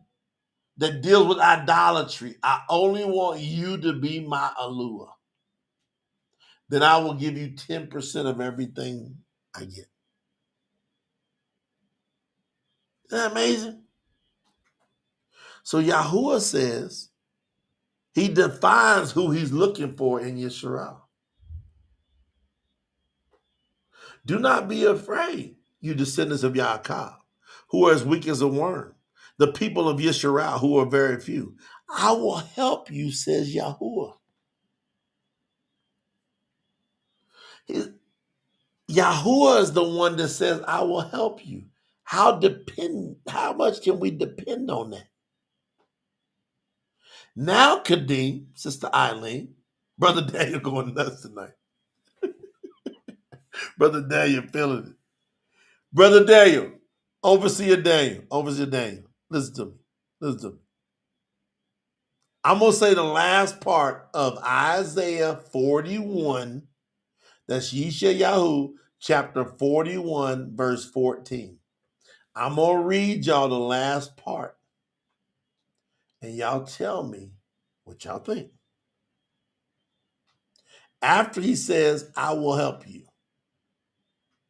that deals with idolatry. I only want you to be my YAHUAH. Then I will give you 10% of everything I get. Isn't that amazing? So YAHUAH says, he defines who he's looking for in Yisrael. Do not be afraid, you descendants of Yaakov, who are as weak as a worm, the people of Yisrael, who are very few. I will help you, says YAHUAH. YAHUAH is the one that says, I will help you. How much can we depend on that? Now, Kadeem, Sister Eileen, Brother Daniel going nuts tonight. Brother Daniel feeling it. Brother Daniel, Overseer Daniel, listen to me. I'm going to say the last part of Isaiah 41, that's Yishaiyahu, chapter 41, verse 14. I'm going to read y'all the last part, and y'all tell me what y'all think. After he says, I will help you.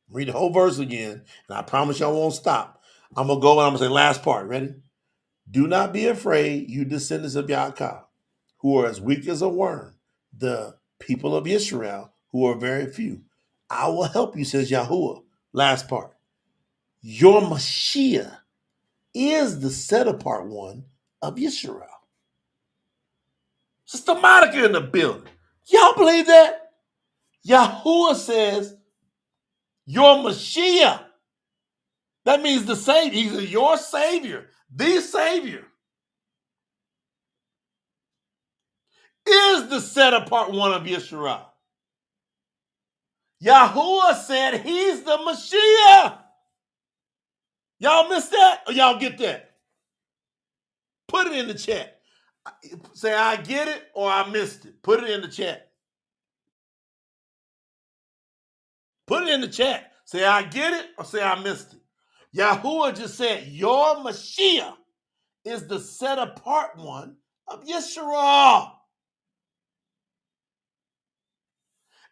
Read the whole verse again, and I promise y'all won't stop. I'm going to go and I'm going to say last part. Ready? Do not be afraid, you descendants of Yaakov, who are as weak as a worm, the people of Israel, who are very few. I will help you, says YAHUAH. Last part. Your Mashiach is the set apart one of Israel. Sister Monica in the building. Y'all believe that? YAHUAH says, your Mashiach. That means the Savior. He's your Savior. The Savior is the set apart one of Yisrael. YAHUAH said he's the Mashiach. Y'all missed that or y'all get that? Put it in the chat. Say I get it or I missed it. Put it in the chat. Put it in the chat. Say I get it or say I missed it. YAHUAH just said your Mashiach is the set apart one of Yisrael.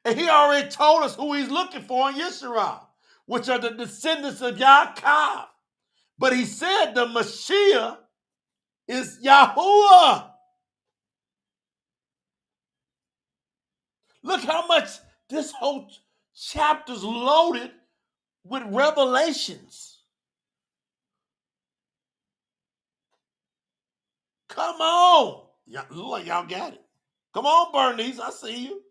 And he already told us who he's looking for in Yisrael, which are the descendants of Yaakov. But he said the Mashiach is YAHUAH. Look how much this whole chapter's loaded with revelations. Come on. Look like y'all got it. Come on, Bernice. I see you.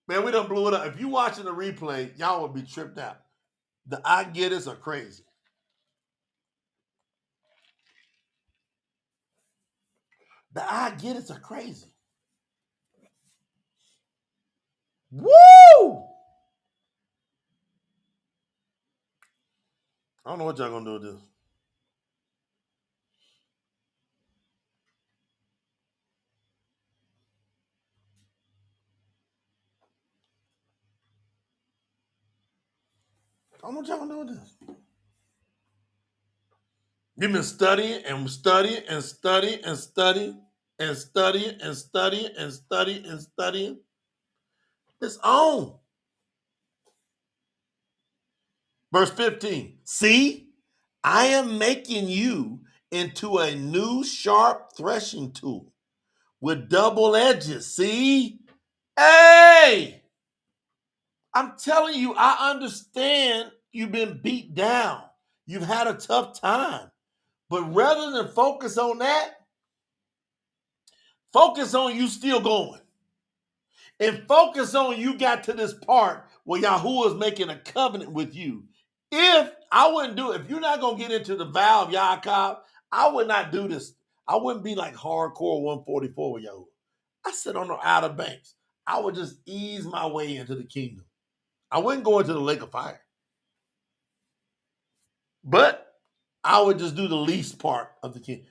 Man, we done blew it up. If you watching the replay, y'all would be tripped out. The I get it's are crazy. The I get it's are crazy. Woo! I don't know what y'all gonna do with this. I don't know what y'all gonna do with this. You've been studying and studying and studying and studying and studying and studying and studying and studying. It's on. Verse 15. See, I am making you into a new sharp threshing tool with double edges. See? Hey! I'm telling you, I understand you've been beat down. You've had a tough time. But rather than focus on that, focus on you still going. And focus on you got to this part where YAHUAH is making a covenant with you. If I wouldn't do it, if you're not going to get into the vow of Yaakov, I would not do this. I wouldn't be like hardcore 144 with YAHUAH. I sit on the Outer Banks. I would just ease my way into the kingdom. I wouldn't go into the lake of fire. But I would just do the least part of the kingdom.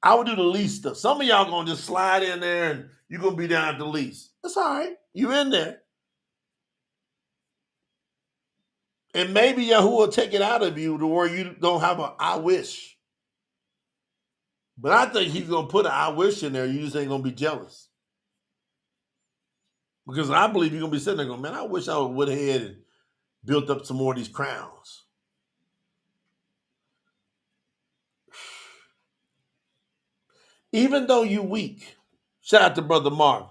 I would do the least stuff. Some of y'all going to just slide in there and you're going to be down at the least. That's all right. You in there. And maybe YAHUAH will take it out of you to where you don't have a I wish. But I think he's going to put an I wish in there. You just ain't going to be jealous. Because I believe you're going to be sitting there going, man, I wish I would went ahead and built up some more of these crowns. Even though you weak, shout out to Brother Marvin.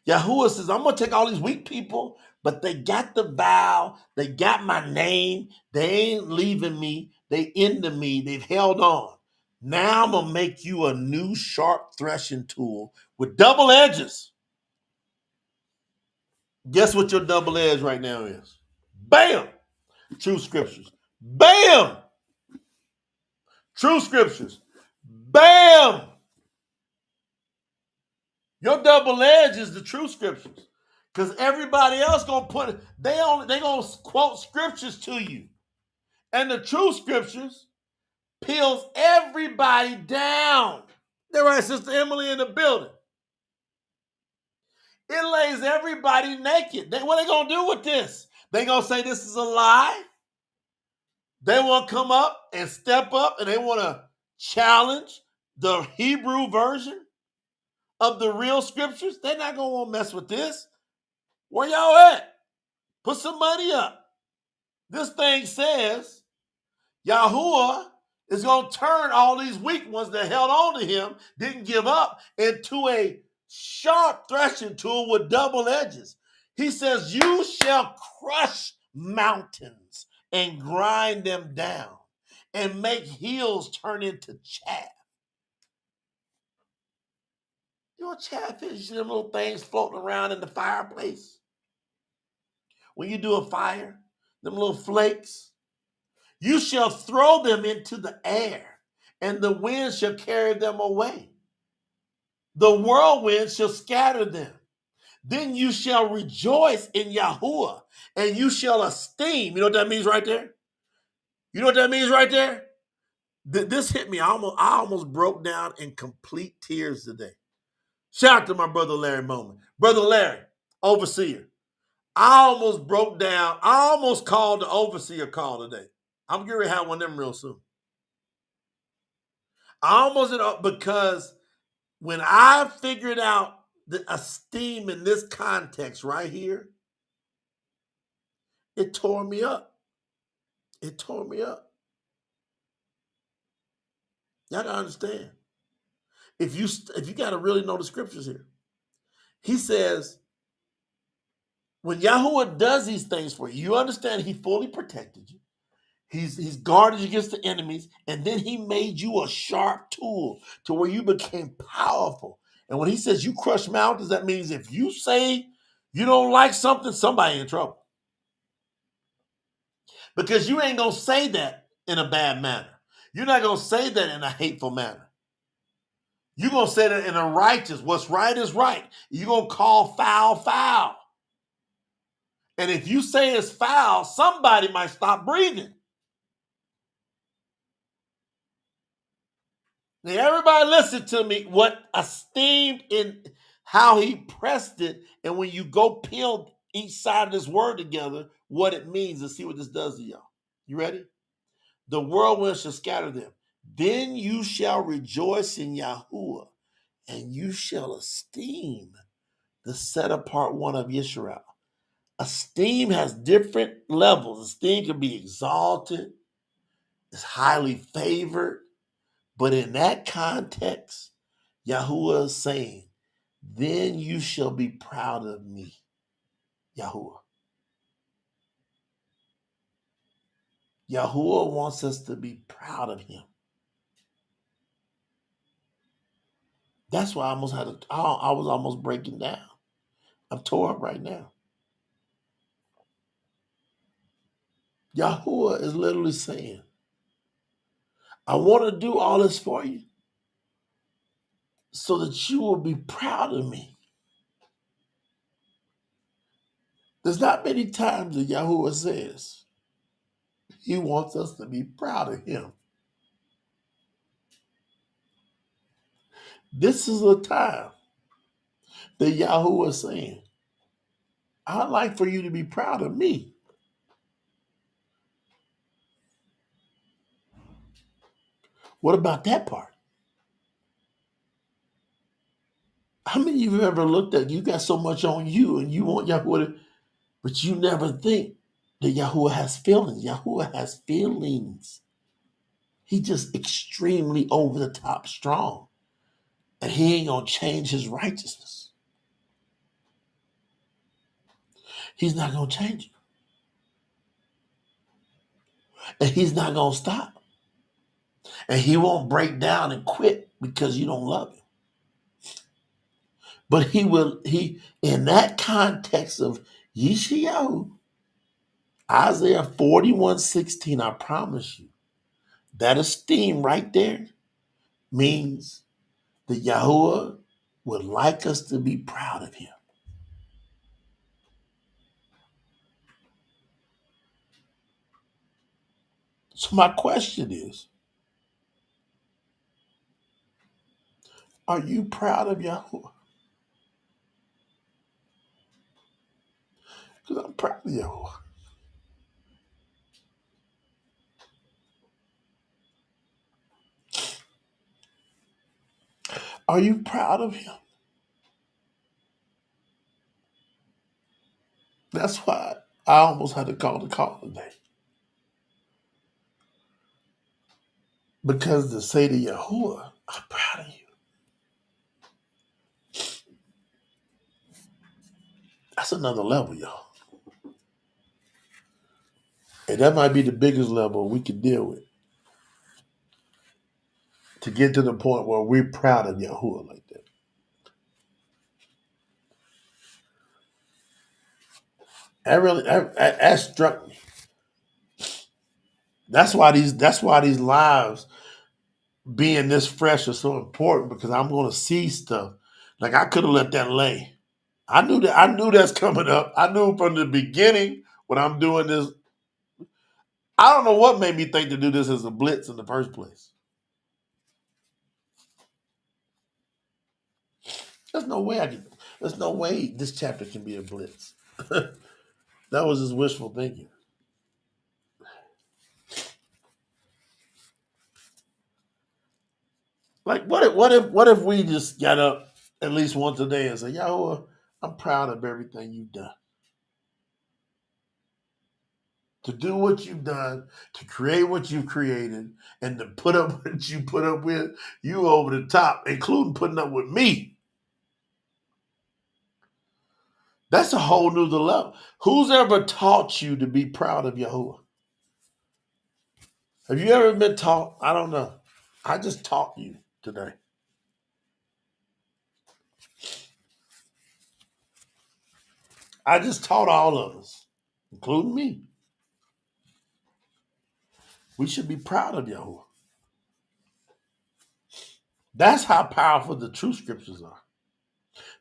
YAHUAH says, I'm going to take all these weak people, but they got the vow. They got my name. They ain't leaving me. They into me. They've held on. Now I'm going to make you a new sharp threshing tool with double edges. Guess what your double edge right now is? Bam! Truth Scriptures. Bam! Truth Scriptures. Bam! Your double edge is the Truth Scriptures. Because everybody else gonna put it, they gonna quote scriptures to you. And the Truth Scriptures peels everybody down. They're right, Sister Emily in the building. It lays everybody naked. What are they gonna do with this? They gonna say this is a lie. They want to come up and step up and they want to challenge the Hebrew version of the real scriptures. They're not gonna want to mess with this. Where y'all at? Put some money up. This thing says YAHUAH is going to turn all these weak ones that held on to him, didn't give up, into a sharp threshing tool with double edges. He says, you shall crush mountains and grind them down and make hills turn into chaff. You know what chaff is? You see them little things floating around in the fireplace? When you do a fire, them little flakes, you shall throw them into the air, and the wind shall carry them away. The whirlwind shall scatter them. Then you shall rejoice in Yahuwah, and you shall esteem. You know what that means right there? You know what that means right there? This hit me. I almost broke down in complete tears today. Shout out to my brother Larry Moment. Brother Larry, overseer. I almost broke down. I almost called the overseer call today. I'm getting ready to have one of them real soon. I almost did because when I figured out the esteem in this context right here, it tore me up. It tore me up. Y'all gotta understand. If you gotta really know the scriptures here, he says, when Yahuwah does these things for you, you understand he fully protected you. He's guarded you against the enemies, and then he made you a sharp tool to where you became powerful. And when he says you crush mountains, that means if you say you don't like something, somebody in trouble. Because you ain't gonna say that in a bad manner. You're not gonna say that in a hateful manner. You're gonna say that in a righteous, what's right is right. You're gonna call foul, foul. And if you say it's foul, somebody might stop breathing. Now, everybody listen to me. What esteemed in how he pressed it, and when you go peel each side of this word together, what it means, and see what this does to y'all. You ready? The whirlwind shall scatter them. Then you shall rejoice in Yahuwah, and you shall esteem the set apart one of Yisrael. Esteem has different levels. Esteem can be exalted, it's highly favored. But in that context, Yahuwah is saying, then you shall be proud of me, Yahuwah. Yahuwah wants us to be proud of him. That's why I was almost breaking down. I'm tore up right now. Yahuwah is literally saying, I want to do all this for you so that you will be proud of me. There's not many times that Yahuwah says he wants us to be proud of him. This is a time that Yahuwah is saying, I'd like for you to be proud of me. What about that part? How many of you ever looked at, you got so much on you and you want Yahuwah to, but you never think that Yahuwah has feelings. Yahuwah has feelings. He just extremely over the top strong. And he ain't going to change his righteousness. He's not going to change it. And he's not going to stop. And he won't break down and quit because you don't love him. But he in that context of Yishaiyahu, Isaiah 41:16, I promise you, that esteem right there means that Yahuwah would like us to be proud of him. So my question is, are you proud of Yahuwah? Because I'm proud of Yahuwah. Are you proud of him? That's why I almost had to call the call today. Because to say to Yahuwah, I'm proud of you. That's another level, y'all. And that might be the biggest level we can deal with. To get to the point where we're proud of Yahuwah like that. That struck me. That's why these lives being this fresh are so important, because I'm going to see stuff. Like, I could have let that lay. I knew that. I knew that's coming up. I knew from the beginning when I'm doing this. I don't know what made me think to do this as a blitz in the first place. There's no way I can. There's no way this chapter can be a blitz. That was just wishful thinking. Like, what if we just got up at least once a day and say, Yahuwah, I'm proud of everything you've done. To do what you've done, to create what you've created, and to put up what you put up with, you over the top, including putting up with me. That's a whole new level. Who's ever taught you to be proud of Yahuwah? Have you ever been taught? I don't know. I just taught you today. I just taught all of us, including me. We should be proud of Yahuwah. That's how powerful the Truth Scriptures are.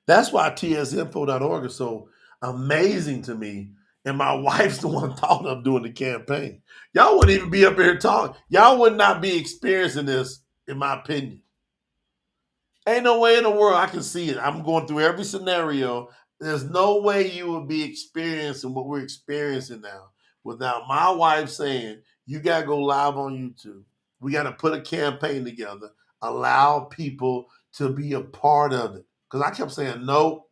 That's why tsinfo.org is so amazing to me. And my wife's the one thought of doing the campaign. Y'all wouldn't even be up here talking. Y'all would not be experiencing this, in my opinion. Ain't no way in the world I can see it. I'm going through every scenario. There's no way you would be experiencing what we're experiencing now without my wife saying, you got to go live on YouTube. We got to put a campaign together, allow people to be a part of it. Because I kept saying, no.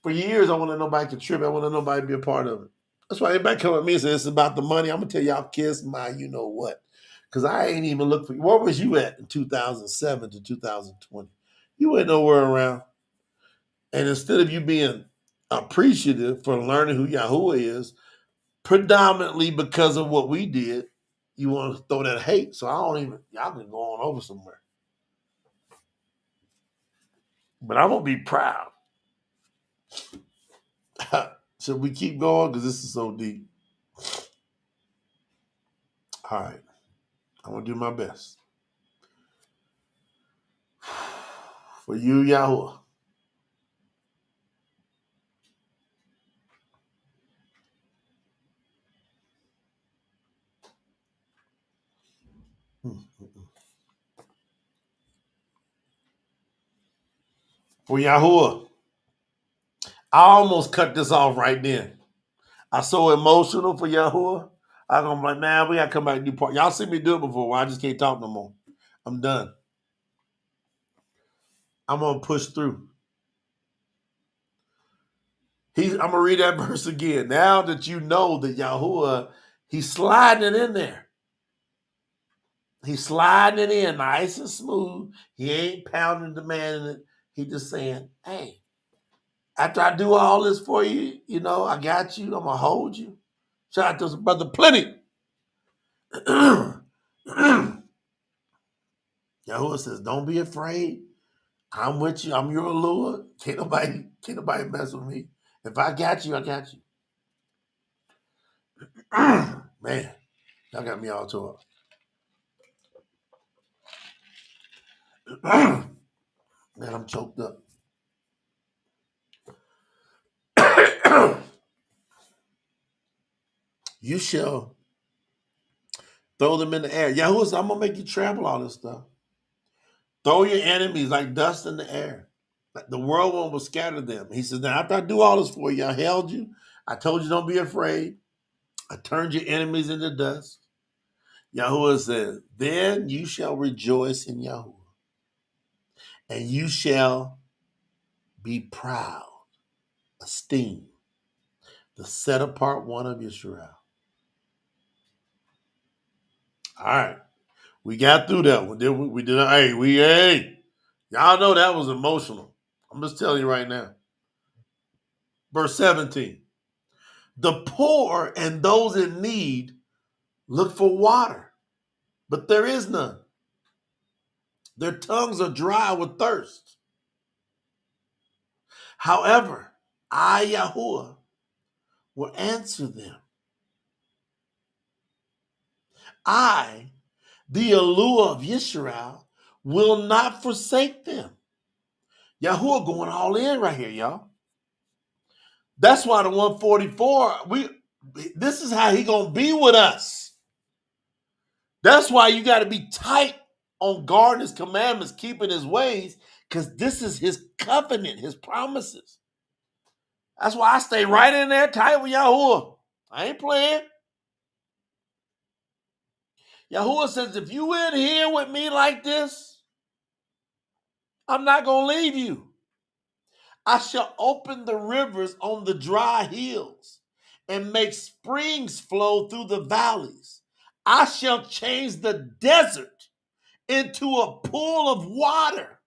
For years, I wanted nobody to contribute. I wanted nobody to be a part of it. That's why everybody come at me and say, it's about the money. I'm going to tell y'all, kiss my you know what. Because I ain't even looked for you. Where was you at in 2007 to 2020? You ain't nowhere around. And instead of you being appreciative for learning who Yahuwah is, predominantly because of what we did, you want to throw that hate. So I don't even, y'all can go on over somewhere. But I'm going to be proud. Should we keep going? Because this is so deep. All right. I'm going to do my best. For you, Yahuwah. For Yahuwah. I almost cut this off right then. I'm so emotional for Yahuwah. I'm going to be like, man, we got to come back and do part. Y'all see me do it before. Well, I just can't talk no more. I'm done. I'm going to push through. I'm going to read that verse again. Now that you know that Yahuwah, he's sliding it in there. He's sliding it in nice and smooth. He ain't pounding, demanding it. He just saying, hey, after I do all this for you, you know, I got you. I'm going to hold you. Shout out to Brother Plenty. Yahuwah says, don't be afraid. I'm with you. I'm your Lord. Can't nobody mess with me. If I got you, I got you. Man, y'all got me all tore up. Man, I'm choked up. You shall throw them in the air. Yahuwah said, I'm going to make you trample all this stuff. Throw your enemies like dust in the air. The whirlwind will scatter them. He says, now after I do all this for you, I held you. I told you don't be afraid. I turned your enemies into dust. Yahuwah says, then you shall rejoice in Yahuwah. And you shall be proud, esteem, the set apart one of Yisrael. All right. We got through that one. Hey, y'all know that was emotional. I'm just telling you right now. Verse 17. The poor and those in need look for water, but there is none. Their tongues are dry with thirst. However, I, Yahuwah, will answer them. I, the YAHUAH of Yisrael, will not forsake them. Yahuwah going all in right here, y'all. That's why the 144, this is how he gonna be with us. That's why you got to be tight on guarding his commandments, keeping his ways, because this is his covenant, his promises. That's why I stay right in there tight with YAHUAH. I ain't playing. YAHUAH says, if you in here with me like this, I'm not going to leave you. I shall open the rivers on the dry hills and make springs flow through the valleys. I shall change the desert into a pool of water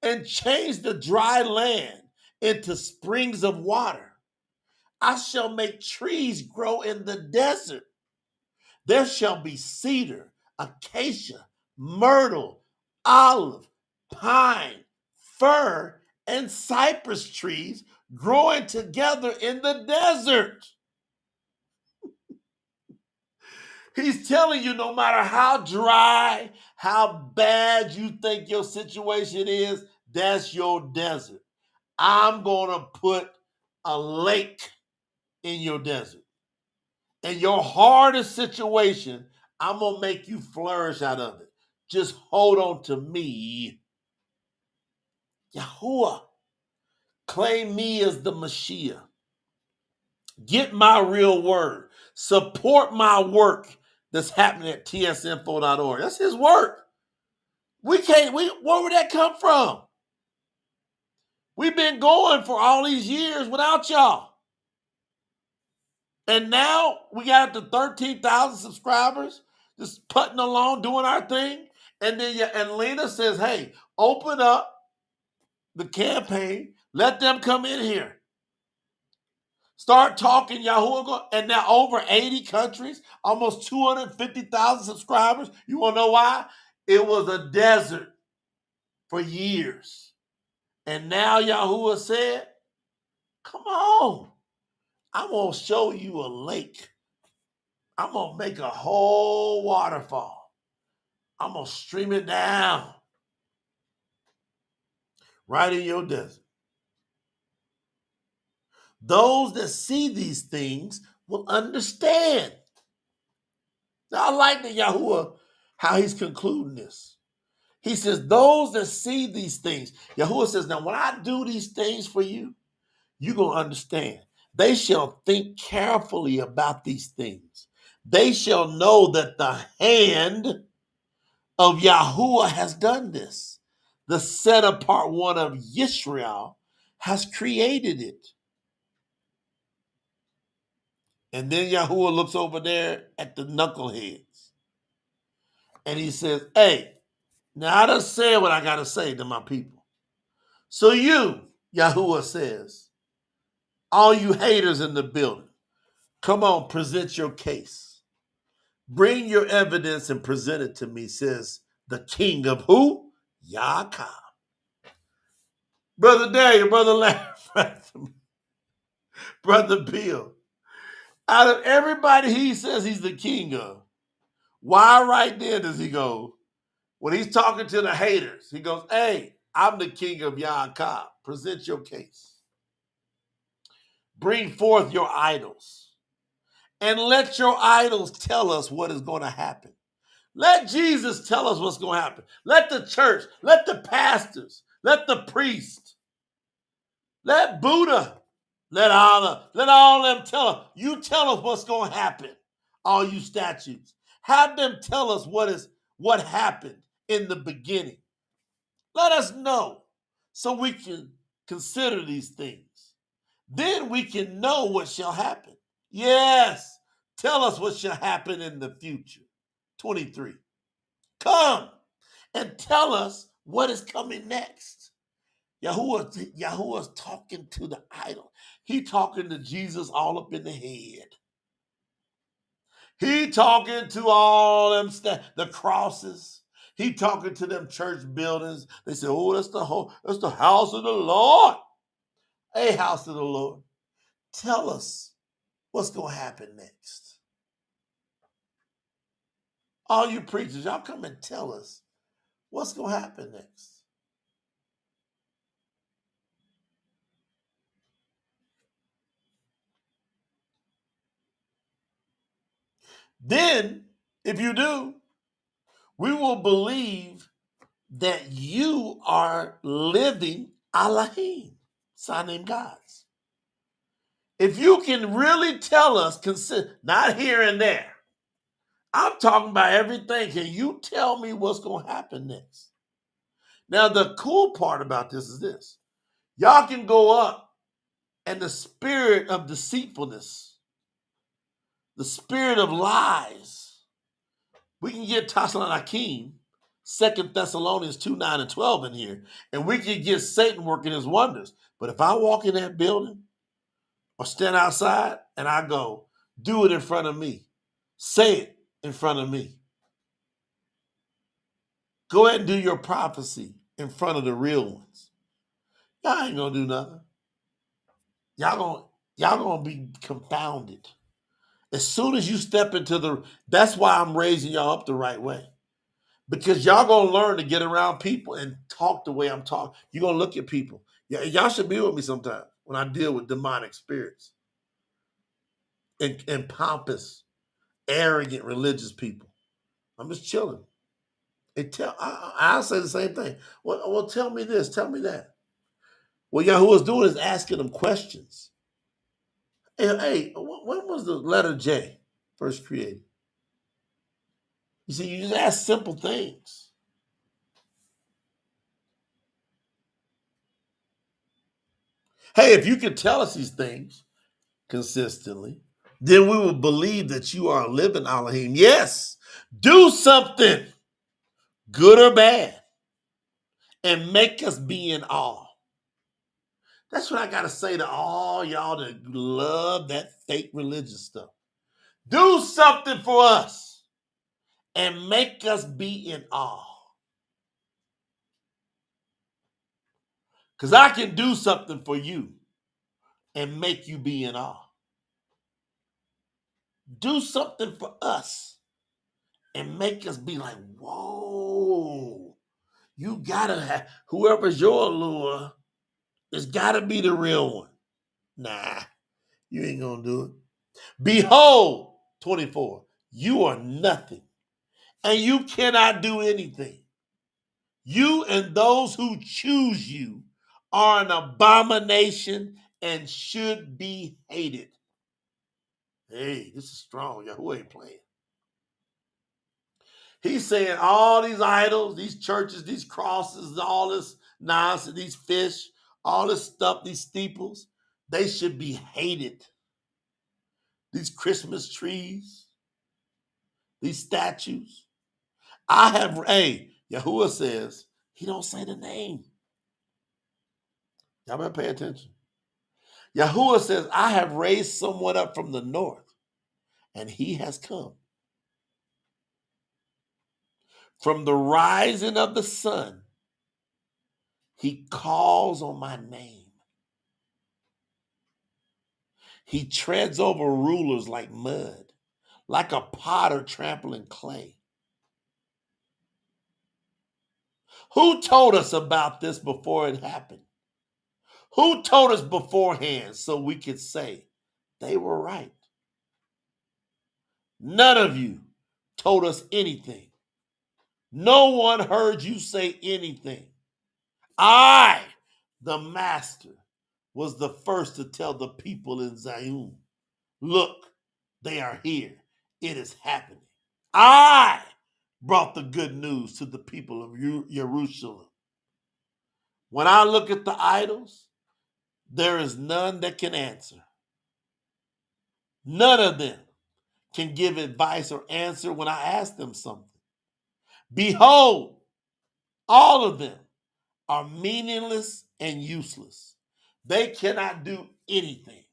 and change the dry land into springs of water. I shall make trees grow in the desert. There shall be cedar, acacia, myrtle, olive, pine, fir, and cypress trees growing together in the desert. He's telling you no matter how dry, how bad you think your situation is, that's your desert. I'm going to put a lake in your desert. In your hardest situation, I'm going to make you flourish out of it. Just hold on to me. YAHUAH, claim me as the Mashiach. Get my real word. Support my work that's happening at tsinfo.org. That's his work. Where would that come from? We've been going for all these years without y'all. And now we got up to 13,000 subscribers, just putting along, doing our thing. And then Lena says, hey, open up the campaign. Let them come in here. Start talking, YAHUAH. And now over 80 countries, almost 250,000 subscribers. You want to know why? It was a desert for years. And now YAHUAH said, come on. I'm going to show you a lake. I'm going to make a whole waterfall. I'm going to stream it down right in your desert. Those that see these things will understand. Now, I like that YAHUAH, how he's concluding this. He says, those that see these things, YAHUAH says, now when I do these things for you, you're going to understand. They shall think carefully about these things. They shall know that the hand of YAHUAH has done this. The set apart one of Yisrael has created it. And then YAHUAH looks over there at the knuckleheads. And he says, hey, now I done said what I got to say to my people. So you, YAHUAH says, all you haters in the building, come on, present your case. Bring your evidence and present it to me, says the king of who? YAHUAH. Brother Daniel, Brother Larry, Brother Bill. Out of everybody he says he's the king of, why right there does he go? When he's talking to the haters, he goes, hey, I'm the king of YAHUAH. Present your case. Bring forth your idols. And let your idols tell us what is going to happen. Let Jesus tell us what's going to happen. Let the church, let the pastors, let the priests, let Buddha, let Allah, let all of them tell us. You tell us what's going to happen, all you statues. Have them tell us what happened in the beginning. Let us know so we can consider these things. Then we can know what shall happen. Yes, tell us what shall happen in the future. 23. Come and tell us what is coming next. YAHUAH's talking to the idol. He talking to Jesus all up in the head. He talking to all them the crosses. He talking to them church buildings. They say, oh, that's the house of the Lord. Hey, house of the Lord. Tell us what's going to happen next. All you preachers, y'all come and tell us what's going to happen next. Then, if you do, we will believe that you are living Elohim, sign gods. If you can really tell us, not here and there, I'm talking about everything. Can you tell me what's going to happen next? Now, the cool part about this is this. Y'all can go up and the spirit of deceitfulness, the spirit of lies, we can get Taslan Akeem, 2 Thessalonians 2:9-12 in here, and we can get Satan working his wonders. But if I walk in that building or stand outside and I go, do it in front of me, say it in front of me, go ahead and do your prophecy in front of the real ones, y'all ain't gonna do nothing. Y'all gonna be confounded. As soon as you step into that's why I'm raising y'all up the right way. Because y'all gonna learn to get around people and talk the way I'm talking. You're gonna look at people. Y'all should be with me sometime when I deal with demonic spirits and pompous, arrogant religious people. I'm just chilling. I'll say the same thing. Well, tell me this, tell me that. What YAHUAH is doing is asking them questions. Hey, when was the letter J first created? You see, you just ask simple things. Hey, if you can tell us these things consistently, then we will believe that you are living Elohim. Yes, do something, good or bad, and make us be in awe. That's what I got to say to all y'all that love that fake religious stuff. Do something for us and make us be in awe. Because I can do something for you and make you be in awe. Do something for us and make us be like, whoa, you gotta have, whoever's your allure, it's gotta be the real one. Nah, you ain't gonna do it. Behold, 24, you are nothing and you cannot do anything. You and those who choose you are an abomination and should be hated. Hey, this is strong. YAHUAH ain't playing. He's saying all these idols, these churches, these crosses, all this nonsense, these fish, all this stuff, these steeples, they should be hated. These Christmas trees, these statues. YAHUAH says, he don't say the name. Y'all better pay attention. YAHUAH says, I have raised someone up from the north, and he has come. From the rising of the sun, he calls on my name. He treads over rulers like mud, like a potter trampling clay. Who told us about this before it happened? Who told us beforehand so we could say they were right? None of you told us anything. No one heard you say anything. I, the master, was the first to tell the people in Zion, look, they are here. It is happening. I brought the good news to the people of Jerusalem. When I look at the idols, there is none that can answer. None of them can give advice or answer when I ask them something. Behold, all of them are meaningless and useless. They cannot do anything.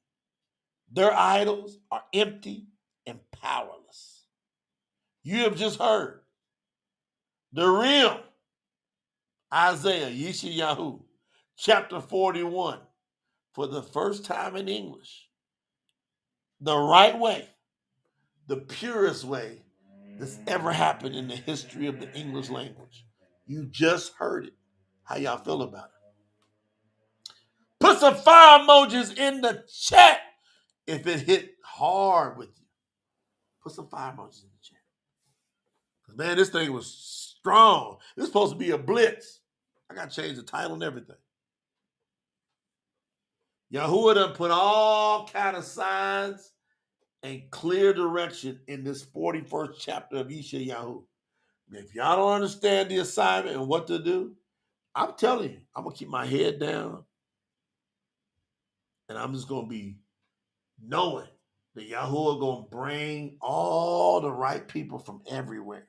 Their idols are empty and powerless. You have just heard the real Isaiah, Yishaiyahu, chapter 41, for the first time in English. The right way, the purest way that's ever happened in the history of the English language. You just heard it. How y'all feel about it? Put some fire emojis in the chat if it hit hard with you. Put some fire emojis in the chat. Because, man, this thing was strong. This is supposed to be a blitz. I got to change the title and everything. Yahuwah done put all kind of signs and clear direction in this 41st chapter of Yishaiyahu. If y'all don't understand the assignment and what to do, I'm telling you, I'm going to keep my head down and I'm just going to be knowing that Yahuwah going to bring all the right people from everywhere.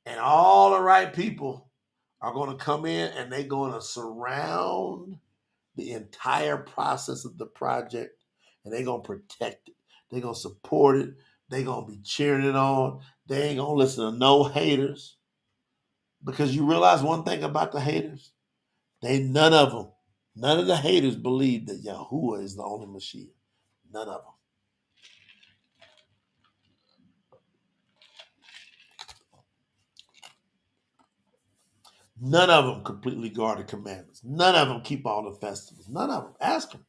And all the right people are going to come in and they're going to surround the entire process of the project and they're going to protect it. They're going to support it. They're going to be cheering it on. They ain't going to listen to no haters. Because you realize one thing about the haters? None of the haters believe that Yahuwah is the only Mashiach. None of them. None of them completely guard the commandments. None of them keep all the festivals. None of them. Ask them.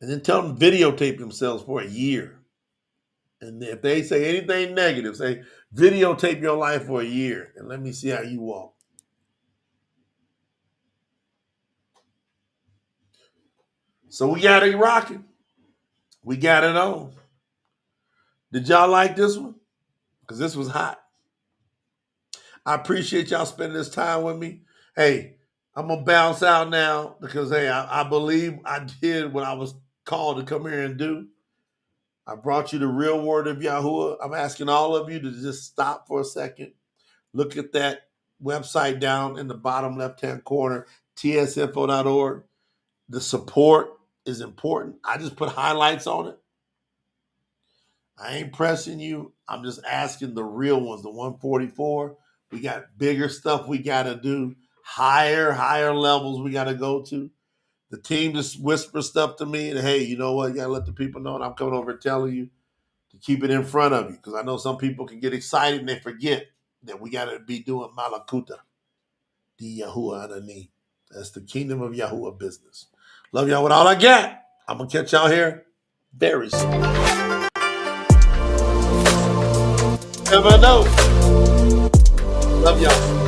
And then tell them to videotape themselves for a year. And if they say anything negative, say, videotape your life for a year and let me see how you walk. So we got it rocking. We got it on. Did y'all like this one? Because this was hot. I appreciate y'all spending this time with me. Hey, I'm going to bounce out now because, hey, I believe I did what I was called to come here and do. I brought you the real word of Yahuwah. I'm asking all of you to just stop for a second. Look at that website down in the bottom left-hand corner, tsinfo.org. The support is important. I just put highlights on it. I ain't pressing you. I'm just asking the real ones, the 144. We got bigger stuff we got to do, higher levels we got to go to. The team just whispers stuff to me and, hey, you know what? You got to let the people know, and I'm coming over telling you to keep it in front of you because I know some people can get excited and they forget that we got to be doing Malakuta, the Yahuwah Anani. That's the kingdom of Yahuwah business. Love y'all with all I got. I'm going to catch y'all here very soon. Never know. Love y'all.